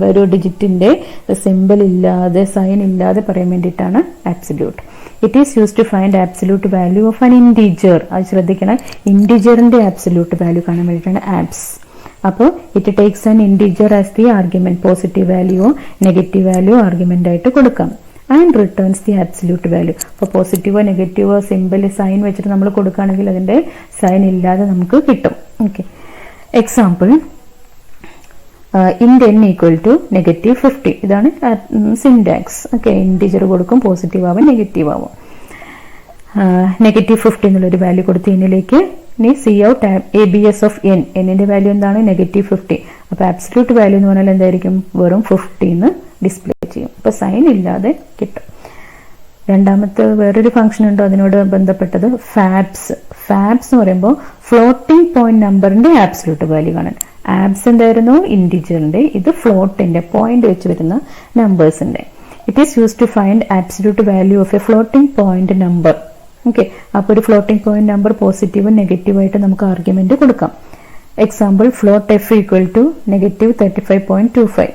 ഒരു ഡിജിറ്റിന്റെ സിമ്പിൾ ഇല്ലാതെ, സൈൻ ഇല്ലാതെ പറയാൻ വേണ്ടിയിട്ടാണ് absolute. It is use to find absolute value of an integer. അത് ശ്രദ്ധിക്കണം, ഇൻറ്റീജറിന്റെ ആബ്സല്യൂട്ട് വാല്യൂ കാണാൻ വേണ്ടിയിട്ടാണ് ആബ്സ്. അപ്പോൾ it takes an integer as the argument. Positive വാല്യൂയോ നെഗറ്റീവ് വാല്യൂ ആർഗ്യുമെന്റ് ആയിട്ട് കൊടുക്കാം. And returns the absolute value. അപ്പോൾ പോസിറ്റീവോ നെഗറ്റീവോ സിമ്പിൾ സൈൻ വെച്ചിട്ട് നമ്മൾ കൊടുക്കുകയാണെങ്കിൽ അതിന്റെ സൈൻ ഇല്ലാതെ നമുക്ക് കിട്ടും. Okay, example int n equal to -50. ഇതാണ് സിൻടാക്സ്. ഓക്കെ, ഇൻറ്റീജർ കൊടുക്കും, പോസിറ്റീവ് ആവും നെഗറ്റീവ് ആവും. -50 എന്നുള്ളൊരു വാല്യൂ കൊടുത്ത് എന്നിലേക്ക് ഇനി cout ABS of n. എന്നിന്റെ വാല്യൂ എന്താണ്? -50. അപ്പൊ ആബ്സല്യൂട്ട് വാല്യൂ എന്ന് പറഞ്ഞാൽ എന്തായിരിക്കും? വെറും 50 എന്ന് ഡിസ്പ്ലേ ചെയ്യും. അപ്പൊ സൈൻ ഇല്ലാതെ കിട്ടും. രണ്ടാമത്തെ വേറൊരു ഫംഗ്ഷൻ ഉണ്ട് അതിനോട് ബന്ധപ്പെട്ടത്, ഫാബ്സ്. ഫാബ്സ് എന്ന് പറയുമ്പോൾ ഫ്ലോട്ടിംഗ് പോയിന്റ് നമ്പറിന്റെ ആബ്സല്യൂട്ട് വാല്യൂ കാണാൻ. ആബ്സ് എന്തായിരുന്നു? ഇൻറ്റീജറിന്റെ. ഇത് ഫ്ലോട്ടിന്റെ പോയിന്റ് വെച്ച് വരുന്ന നമ്പേഴ്സിന്റെ. It is use to find absolute value of a floating point number. Okay, അപ്പൊ ഒരു ഫ്ലോട്ടിംഗ് പോയിന്റ് നമ്പർ പോസിറ്റീവും നെഗറ്റീവ് ആയിട്ട് നമുക്ക് ആർഗ്യുമെന്റ് കൊടുക്കാം. Example float f equal to -35.25.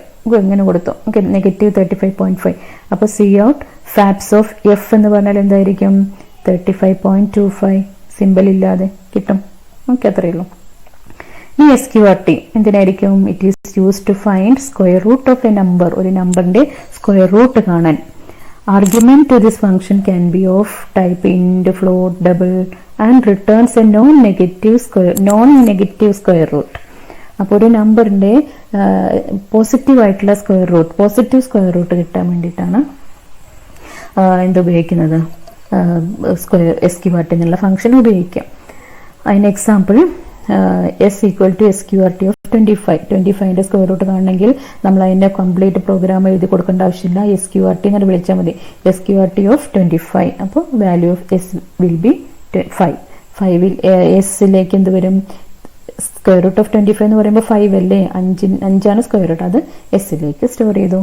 ഇങ്ങനെ കൊടുത്തു. ഓക്കെ, -35.5. അപ്പൊ cout fabs of f എന്ന് പറഞ്ഞാൽ എന്തായിരിക്കും? 35.25. സിമ്പിൾ ഇല്ലാതെ കിട്ടും. ഓക്കെ, അത്രയേ ഉള്ളൂ. ഈ SQRT എന്തിനായിരിക്കും? It is use to find square root of a number. ഒരു നമ്പറിന്റെ സ്ക്വയർ റൂട്ട് കാണാൻ. Argument to this function can be of type int, float, double and returns a non negative square root. അപ്പോൾ ഒരു നമ്പറിന്റെ positive ആയിട്ടുള്ള square root, positive square root കിട്ടാൻ വേണ്ടിയിട്ടാണ് എന്തുപയോഗിക്കുന്നത്? SQRT എന്നുള്ള ഫംഗ്ഷൻ ഉപയോഗിക്കാം. അതിന് example S equal to SQRT of 25. 25ന്റെ സ്ക്വയർ റൂട്ട് കാണണമെങ്കിൽ നമ്മൾ അതിന്റെ കംപ്ലീറ്റ് പ്രോഗ്രാം എഴുതി കൊടുക്കേണ്ട ആവശ്യമില്ല. SQRT എന്ന് വിളിച്ചാൽ മതി. SQRT of 25. അപ്പോൾ value of S will be 5. 5 എസിലേക്ക് എന്ത് വരും? സ്ക്വയർ റൂട്ട് ഓഫ് 25 എന്ന് പറയുമ്പോൾ 5 അല്ലേ? 5 സ്ക്വയർ റൂട്ട്. അത് എസിലേക്ക് സ്റ്റോർ ചെയ്തു.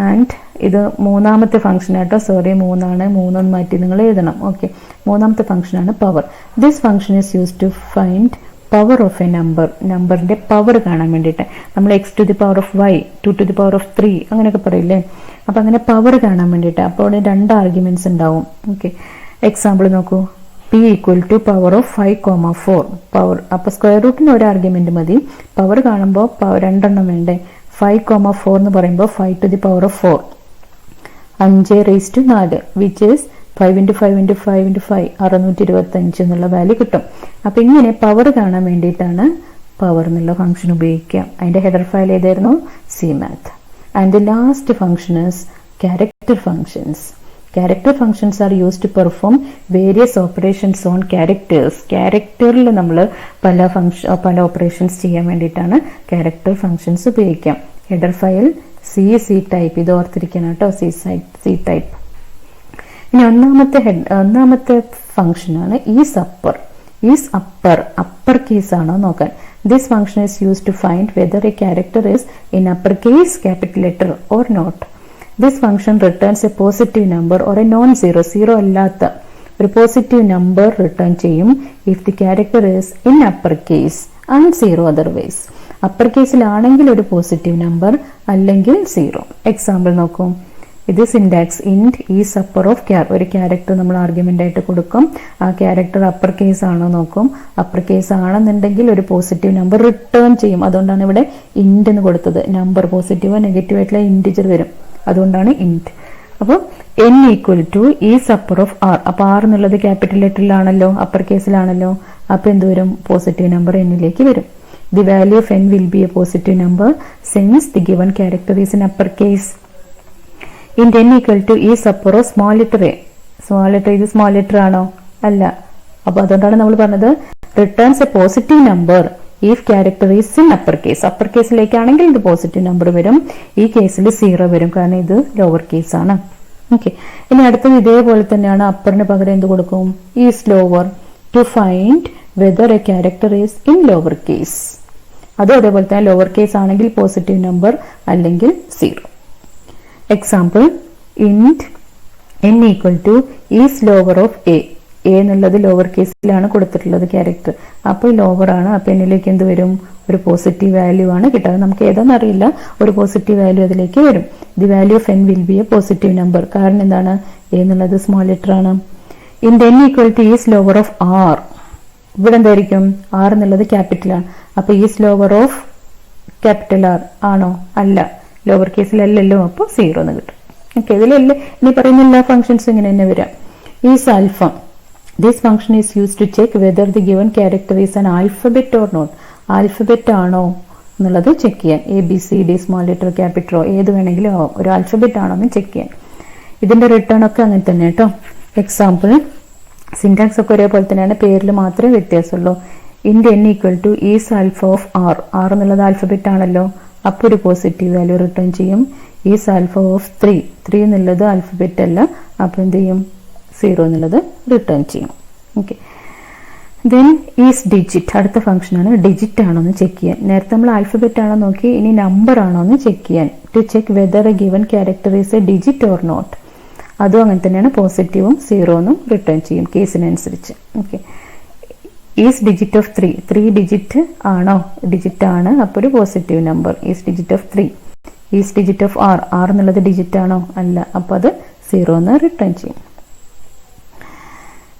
ആൻഡ് ഇത് മൂന്നാമത്തെ ഫംഗ്ഷൻ ആട്ടോ. സോറി, 3 ആണ്. 3 മാറ്റി നിങ്ങൾ എഴുതണം. ഓക്കെ, മൂന്നാമത്തെ ഫംഗ്ഷൻ ആണ് power. This function is use to find power of a number. നമ്പറിന്റെ പവർ കാണാൻ വേണ്ടിയിട്ട് നമ്മൾ x to the power of y, 2 to the power of 3 അങ്ങനെയൊക്കെ പറയില്ലേ? അപ്പൊ അങ്ങനെ പവർ കാണാൻ വേണ്ടിയിട്ട് അപ്പോൾ 2 ആർഗ്യുമെന്റ്സ് ഉണ്ടാവും. ഓക്കെ, എക്സാമ്പിൾ നോക്കൂ. p equal to power of 5,4. Power, അപ്പൊ സ്ക്വയർ റൂട്ടിന് ഒരു ആർഗ്യുമെന്റ് മതി. പവർ കാണുമ്പോൾ 2 വേണ്ടേ? 5,4 എന്ന് പറയുമ്പോൾ 5 to the power of 4, 5⁴, which is 5 × 5 × 5 × 5 625 എന്നുള്ള വാല്യൂ കിട്ടും. അപ്പൊ ഇങ്ങനെ പവർ കാണാൻ വേണ്ടിയിട്ടാണ് പവർ എന്നുള്ള ഫംഗ്ഷൻ ഉപയോഗിക്കുക. അതിന്റെ ഹെഡർ ഫയൽ ഏതായിരുന്നു? CMath. And the last function is character functions. Character functions are use to perform various operations on characters. ക്യാരക്ടറിൽ നമ്മൾ പല ഓപ്പറേഷൻസ് ചെയ്യാൻ വേണ്ടിയിട്ടാണ് ക്യാരക്ടർ ഫംഗ്ഷൻസ് ഉപയോഗിക്കാം. ഹെഡർ ഫയൽ സി ടൈപ്പ്, ഇത് ഓർത്തിരിക്കണം കേട്ടോ, സി ടൈപ്പ്. ഇനി ഒന്നാമത്തെ ഫംഗ്ഷനാണ് isupper. Is upper case ആണോ നോക്കാൻ. This function is use to find whether a character is in upper case, capital letter or not. This function returns a positive number or a non zero, zero അല്ലാത്ത ഒരു positive number return ചെയ്യും if the character is in upper case and zero otherwise. Upper കേസിലാണെങ്കിൽ ഒരു positive number, അല്ലെങ്കിൽ zero. Example നോക്കൂ. ഇത് syntax int is upper of ഒരു character നമ്മൾ ആർഗ്യുമെന്റ് ആയിട്ട് കൊടുക്കും. ആ ക്യാരക്ടർ അപ്പർ കേസ് ആണോ നോക്കും. അപ്പർ കേസ് ആണെന്നുണ്ടെങ്കിൽ ഒരു പോസിറ്റീവ് നമ്പർ റിട്ടേൺ ചെയ്യും. അതുകൊണ്ടാണ് ഇവിടെ ഇൻറ്റ് എന്ന് കൊടുത്തത്. നമ്പർ പോസിറ്റീവോ നെഗറ്റീവ് ആയിട്ടുള്ള ഇൻറ്റിജർ വരും, അതുകൊണ്ടാണ് ഇൻറ്റ്. അപ്പോൾ n = is upper of r. അപ്പൊ r എന്നുള്ളത് ക്യാപിറ്റൽ ലെറ്ററിലാണല്ലോ, അപ്പർ കേസിലാണല്ലോ. അപ്പൊ എന്ത് വരും? പോസിറ്റീവ് നമ്പർ എന്നിലേക്ക് വരും. The value of n will be a positive number since the given character is in upper case. Int n = is upper of small letter a. Small letter ഇത് small letter ആണോ? അല്ല. അപ്പൊ അതുകൊണ്ടാണ് നമ്മൾ പറഞ്ഞത് returns a positive number if character is in upper case. Upper കേസിലേക്കാണെങ്കിൽ ഇത് positive number വരും, ഈ കേസിൽ 0 വരും, കാരണം ഇത് ലോവർ കേസ് ആണ്. ഓക്കെ. ഇനി അടുത്തത് ഇതേപോലെ തന്നെയാണ്. അപ്പറിന് പകരം എന്ത് കൊടുക്കും? Is lower to find whether a character is in lower case. അതും അതേപോലെ തന്നെ ലോവർ കേസ് ആണെങ്കിൽ പോസിറ്റീവ് നമ്പർ, അല്ലെങ്കിൽ 0. Example int n = is lower of a. A എന്നുള്ളത് ലോവർ കേസിലാണ് കൊടുത്തിട്ടുള്ളത് ക്യാരക്ടർ, അപ്പോൾ ലോവർ ആണ്. അപ്പൊ എന്നിലേക്ക് എന്ത് വരും? ഒരു പോസിറ്റീവ് വാല്യൂ ആണ് കിട്ടുക. നമുക്ക് ഏതാണെന്ന് അറിയില്ല, ഒരു പോസിറ്റീവ് വാല്യൂ അതിലേക്ക് വരും. The value of n will be a positive number. കാരണം എന്താണ്? എ എന്നുള്ളത് സ്മോൾ ലെറ്റർ ആണ്. ഇൻറ്റ് n = is lower of r. ഇവിടെ എന്തായിരിക്കും? r എന്നുള്ളത് ക്യാപിറ്റൽ ആണ്. അപ്പൊ is lower of capital R ആണോ? അല്ല, ലോവർ കേസിലല്ലല്ലോ. അപ്പോൾ 0 എന്ന് കിട്ടും. ഓക്കെ. ഇതിലല്ലേ ഇനി പറയുന്ന എല്ലാ ഫംഗ്ഷൻസും ഇങ്ങനെ തന്നെ വരാം. Is alpha. This function is used to check whether the given character is an alphabet or not. Alphabet ആണോ എന്നുള്ളത് ചെക്ക് ചെയ്യാൻ. ABCD, സ്മോൾ ലെറ്റർ, ക്യാപിറ്റൽ ഏത് വേണമെങ്കിലും ആവും. ഒരു ആൽഫബറ്റ് ആണോ എന്ന് ചെക്ക് ചെയ്യാൻ. ഇതിന്റെ റിട്ടേൺ ഒക്കെ അങ്ങനെ തന്നെ കേട്ടോ. എക്സാമ്പിൾ സിൻടാക്സ് ഒക്കെ ഒരേപോലെ തന്നെയാണ്, പേരിൽ മാത്രമേ വ്യത്യാസമുള്ളൂ. ഇൻറ്റ് n = is alpha of r. r എന്നുള്ളത് ആൽഫബറ്റ് ആണല്ലോ, അപ്പോൾ ഒരു പോസിറ്റീവ് വാല്യൂ റിട്ടേൺ ചെയ്യും. Is alpha of 3. 3 എന്നുള്ളത് ആൽഫബറ്റ് അല്ല, അപ്പോൾ എന്ത് ചെയ്യും? 0 എന്നുള്ളത് റിട്ടേൺ ചെയ്യും. ഓക്കെ. Then is digit. അടുത്ത ഫംഗ്ഷൻ ആണ് ഡിജിറ്റ് ആണോ എന്ന് ചെക്ക് ചെയ്യാൻ. നേരത്തെ നമ്മൾ ആൽഫബറ്റ് ആണോ നോക്കി, ഇനി നമ്പർ ആണോ എന്ന് ചെക്ക് ചെയ്യാൻ. To check whether a given character is a digit or not. അതും അങ്ങനെ തന്നെയാണ്, പോസിറ്റീവും 0 എന്നും റിട്ടേൺ ചെയ്യും കേസിനനുസരിച്ച്. Okay. Is digit of 3. 3 digit ആണോ? ഡിജിറ്റ് ആണ്, അപ്പോൾ ഒരു positive number. Is digit of 3. Is digit of r. r എന്നുള്ളത് ഡിജിറ്റ് ആണോ? അല്ല, അപ്പോൾ അത് 0 എന്ന് റിട്ടേൺ ചെയ്യും.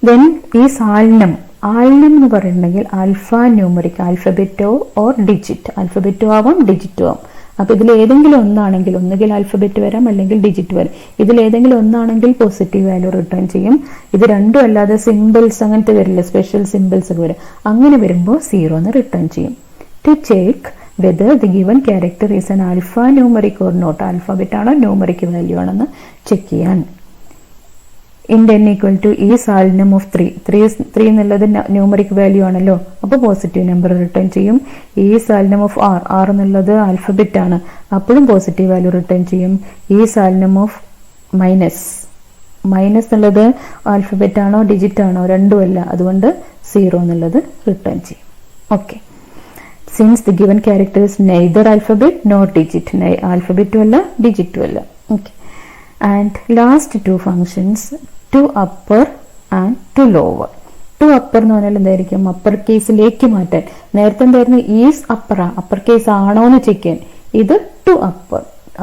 Then is ആൽനം. ആൽനം എന്ന് പറയുന്നുണ്ടെങ്കിൽ ആൽഫ ന്യൂമറിക്, ആൽഫബറ്റോ ഓർ ഡിജിറ്റ്. ആൽഫബറ്റോ ആവാം, ഡിജിറ്റോ ആവാം. അപ്പൊ ഇതിൽ ഏതെങ്കിലും ഒന്നാണെങ്കിൽ, ഒന്നുകിൽ ആൽഫബറ്റ് വരാം, അല്ലെങ്കിൽ ഡിജിറ്റ് വരാം. ഇതിൽ ഏതെങ്കിലും ഒന്നാണെങ്കിൽ പോസിറ്റീവ് വാല്യൂ റിട്ടേൺ ചെയ്യും. ഇത് രണ്ടും അല്ലാതെ സിമ്പിൾസ് അങ്ങനത്തെ വരില്ല, സ്പെഷ്യൽ സിമ്പിൾസ് ഒക്കെ വരും. അങ്ങനെ വരുമ്പോൾ 0 എന്ന് റിട്ടേൺ ചെയ്യും. To check whether the given character is an alphanumeric or not. Alphabet ആണോ ന്യൂമറിക് വാല്യൂ ആണെന്ന് ചെക്ക് ചെയ്യാൻ. Int n = is alnum of 3. 3 എന്നുള്ളത് ന്യൂമറിക് വാല്യൂ ആണല്ലോ, അപ്പോൾ പോസിറ്റീവ് നമ്പർ റിട്ടേൺ ചെയ്യും. Is alnum of r. r എന്നുള്ളത് alphabet ആണ്, അപ്പോഴും പോസിറ്റീവ് വാല്യൂ റിട്ടേൺ ചെയ്യും. Is alnum of minus. Minus എന്നുള്ളത് ആൽഫബറ്റ് ആണോ ഡിജിറ്റ് ആണോ? രണ്ടുമല്ല, അതുകൊണ്ട് 0 എന്നുള്ളത് റിട്ടേൺ ചെയ്യും. Okay. Since the given character is neither alphabet nor digit. ആൽഫബറ്റും അല്ല, ഡിജിറ്റും അല്ല. Okay. And last 2 functions, to upper and to lower. To upper എന്ന് പറഞ്ഞാൽ എന്തായിരിക്കും? അപ്പർ കേസിലേക്ക് മാറ്റാൻ. നേരത്തെ എന്തായിരുന്നു? Is upper. അപ്പർ കേസ് ആണോ എന്ന് ചെക്ക് ചെയ്യാൻ. ഇത് ടു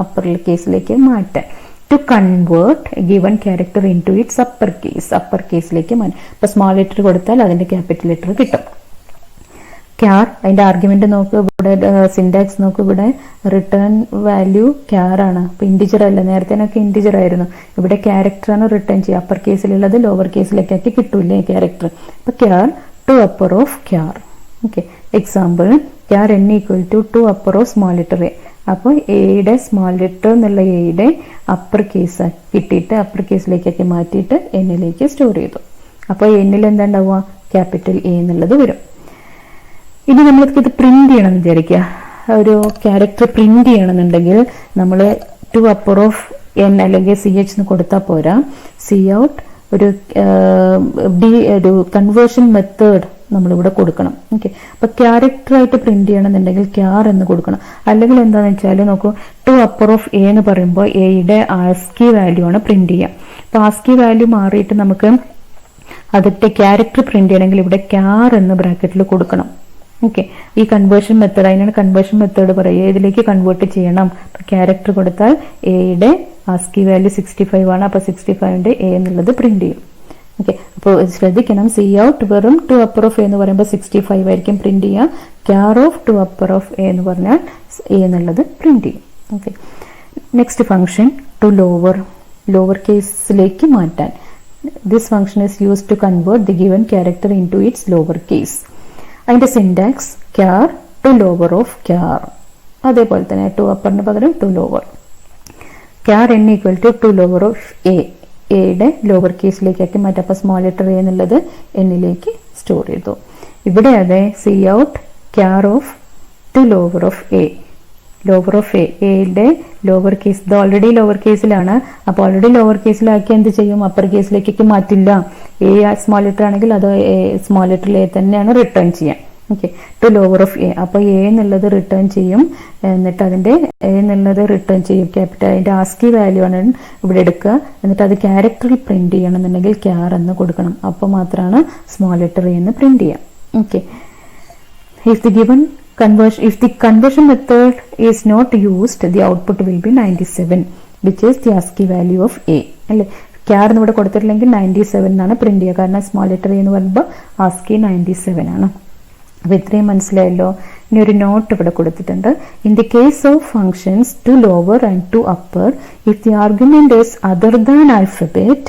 അപ്പർ കേസിലേക്ക് മാറ്റാൻ. To convert given character into its upper case. Upper കേസിലേക്ക് മാറ്റാൻ. ഇപ്പൊ സ്മോൾ ലെറ്റർ കൊടുത്താൽ അതിന്റെ ക്യാപിറ്റൽ ലെറ്റർ കിട്ടും. ക്യാർ, അതിന്റെ ആർഗ്യുമെന്റ് നോക്ക്, ഇവിടെ സിൻടാക്സ് നോക്ക്, ഇവിടെ റിട്ടേൺ വാല്യൂ ക്യാർ ആണ്. അപ്പൊ ഇന്റിജർ അല്ല, നേരത്തേനൊക്കെ ഇന്റിജർ ആയിരുന്നു, ഇവിടെ ക്യാരക്ടർ ആണ് റിട്ടേൺ ചെയ്യുക. അപ്പർ കേസിലുള്ളത് ലോവർ കേസിലേക്കാക്കി കിട്ടൂലേ ക്യാരക്ടർ. അപ്പൊ char to upper of char. Okay, example char n equal to upper of small letter a. അപ്പോൾ എയുടെ സ്മോൾ ലെറ്റർ എന്നുള്ള എയുടെ അപ്പർ കേസ് കിട്ടിയിട്ട് അപ്പർ കേസിലേക്കൊക്കെ മാറ്റിയിട്ട് എന്നിലേക്ക് സ്റ്റോർ ചെയ്തു. അപ്പോൾ എന്നിൽ എന്താ ഉണ്ടാവുക, ക്യാപിറ്റൽ എ എന്നുള്ളത് വരും. ഇനി നമ്മൾക്ക് ഇത് പ്രിന്റ് ചെയ്യണം എന്ന് വിചാരിക്കുക, ഒരു ക്യാരക്ടർ പ്രിന്റ് ചെയ്യണമെന്നുണ്ടെങ്കിൽ നമ്മൾ ടു അപ്പർ ഓഫ് എൻ അല്ലെങ്കിൽ സി എച്ച് എന്ന് കൊടുത്താൽ പോരാ, സി ഔട്ട് ഒരു കൺവേർഷൻ മെത്തേഡ് നമ്മളിവിടെ കൊടുക്കണം. ഓക്കെ, അപ്പൊ ക്യാരക്ടർ ആയിട്ട് പ്രിന്റ് ചെയ്യണമെന്നുണ്ടെങ്കിൽ ക്യാർ എന്ന് കൊടുക്കണം. അല്ലെങ്കിൽ എന്താണെന്ന് വെച്ചാൽ നോക്കൂ, ടു അപ്പർ ഓഫ് എ എന്ന് പറയുമ്പോൾ എയുടെ ആസ്കി വാല്യൂ ആണ് പ്രിന്റ് ചെയ്യുക. അപ്പൊ ആസ്കി വാല്യൂ മാറിയിട്ട് നമുക്ക് അതിന്റെ ക്യാരക്ടർ പ്രിന്റ് ചെയ്യണമെങ്കിൽ ഇവിടെ ക്യാർ എന്ന് ബ്രാക്കറ്റിൽ കൊടുക്കണം. ഓക്കെ, ഈ കൺവേർഷൻ മെത്തേഡ്, അതിനാണ് കൺവേർഷൻ മെത്തേഡ് പറയുക. ഏതിലേക്ക് കൺവേർട്ട് ചെയ്യണം, ക്യാരക്ടർ കൊടുത്താൽ എയുടെ ആസ്കി വാല്യൂ 65 ആണ്. അപ്പൊ 65ന്റെ എ എന്നുള്ളത് പ്രിന്റ് ചെയ്യും. ഓക്കെ, അപ്പോൾ ശ്രദ്ധിക്കണം, സി ഔട്ട് വെറും ടു അപ്പർ ഓഫ് എ എന്ന് പറയുമ്പോൾ 65 ആയിരിക്കും പ്രിന്റ് ചെയ്യുക. Char of to upper of a എന്ന് പറഞ്ഞാൽ എ എന്നുള്ളത് പ്രിന്റ് ചെയ്യും. Okay, next function to lower കേസിലേക്ക് മാറ്റാൻ. This function is used to convert the given character into its lower case. അതിന്റെ syntax char to lower of char, അതേപോലെ തന്നെ to അപ്പറിന് പകരം to lower. Char n equal to lower of a, എയുടെ lower കേസിലേക്കാക്കി മാറ്റാം. അപ്പൊ small letter A എന്നുള്ളത് എന്നിലേക്ക് സ്റ്റോർ ചെയ്തു. ഇവിടെ അതെ, C out ക്യാർ of to lower of A, lower of എയുടെ ലോവർ കേസ്, ഇത് ഓൾറെഡി ലോവർ കേസിലാണ്. അപ്പൊ ഓൾറെഡി ലോവർ കേസിലാക്കി എന്ത് ചെയ്യും, അപ്പർ കേസിലേക്കൊക്കെ മാറ്റില്ല. എ സ്മോൾ ലെറ്റർ ആണെങ്കിൽ അത് സ്മോൾ ലെറ്ററിൽ എ തന്നെയാണ് റിട്ടേൺ ചെയ്യാം. Okay, to lower of a, അപ്പൊ എ എന്നുള്ളത് റിട്ടേൺ ചെയ്യും. എന്നിട്ട് അതിന്റെ എ എന്നുള്ളത് റിട്ടേൺ ചെയ്യും ക്യാപിറ്റൽ, അതിന്റെ ആസ്കി വാല്യൂ ആണ് ഇവിടെ എടുക്കുക. എന്നിട്ട് അത് ക്യാരക്ടറിൽ പ്രിന്റ് ചെയ്യണമെന്നുണ്ടെങ്കിൽ ക്യാർ എന്ന് കൊടുക്കണം. അപ്പൊ മാത്രമാണ് സ്മോൾ ലെറ്റർ എ എന്ന് പ്രിന്റ് ചെയ്യാം. Okay, if the conversion method is not used, the output will be 97, which is the ASCII value of A. അല്ലെ, ക്യാർ ഇവിടെ കൊടുത്തിട്ടില്ലെങ്കിൽ 97 എന്നാണ് പ്രിന്റ് ചെയ്യുക, കാരണം സ്മോൾ ലെറ്റർ എന്ന് പറയുമ്പോൾ ASCII 97 ആണ്. അപ്പൊ ഇത്രയും മനസ്സിലായല്ലോ. ഇനി ഒരു നോട്ട് ഇവിടെ കൊടുത്തിട്ടുണ്ട്. In the case of functions to lower and to upper, if the argument is other than alphabet,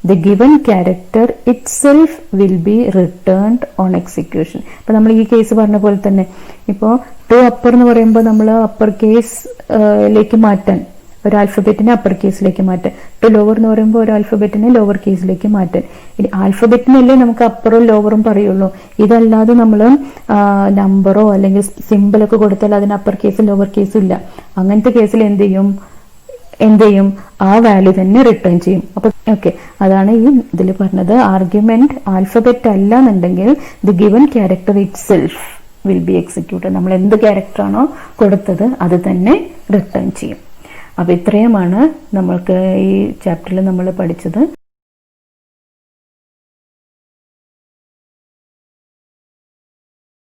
the given character itself will be returned on execution. ഇപ്പൊ നമ്മൾ ഈ കേസ് പറഞ്ഞ പോലെ തന്നെ, ഇപ്പോൾ ടു അപ്പർ എന്ന് പറയുമ്പോൾ നമ്മൾ അപ്പർ കേസിലേക്ക് മാറ്റാൻ, ഒരു ആൽഫബറ്റിനെ അപ്പർ കേസിലേക്ക് മാറ്റാൻ. ടു ലോവർ എന്ന് പറയുമ്പോൾ ഒരു ആൽഫബറ്റിനെ ലോവർ കേസിലേക്ക് മാറ്റാൻ. ഇനി ആൽഫബറ്റിനല്ലേ നമുക്ക് അപ്പറും ലോവറും പറയുള്ളൂ. ഇതല്ലാതെ നമ്മൾ നമ്പറോ അല്ലെങ്കിൽ സിമ്പിളൊക്കെ കൊടുത്താൽ അതിന് അപ്പർ കേസും ലോവർ കേസും ഇല്ല. അങ്ങനത്തെ കേസിൽ എന്ത് ചെയ്യും, ആ വാല്യൂ തന്നെ റിട്ടേൺ ചെയ്യും. അപ്പൊ ഓക്കെ, അതാണ് ഈ ഇതിൽ പറഞ്ഞത്. ആർഗ്യുമെന്റ് ആൽഫബറ്റ് അല്ല എന്നുണ്ടെങ്കിൽ the given character it self will be executed. നമ്മൾ എന്ത് ക്യാരക്ടറാണോ കൊടുത്തത് അത് തന്നെ റിട്ടേൺ ചെയ്യും. അപ്പൊ ഇത്രയുമാണ് നമ്മൾക്ക് ഈ ചാപ്റ്ററിൽ നമ്മൾ പഠിച്ചത്.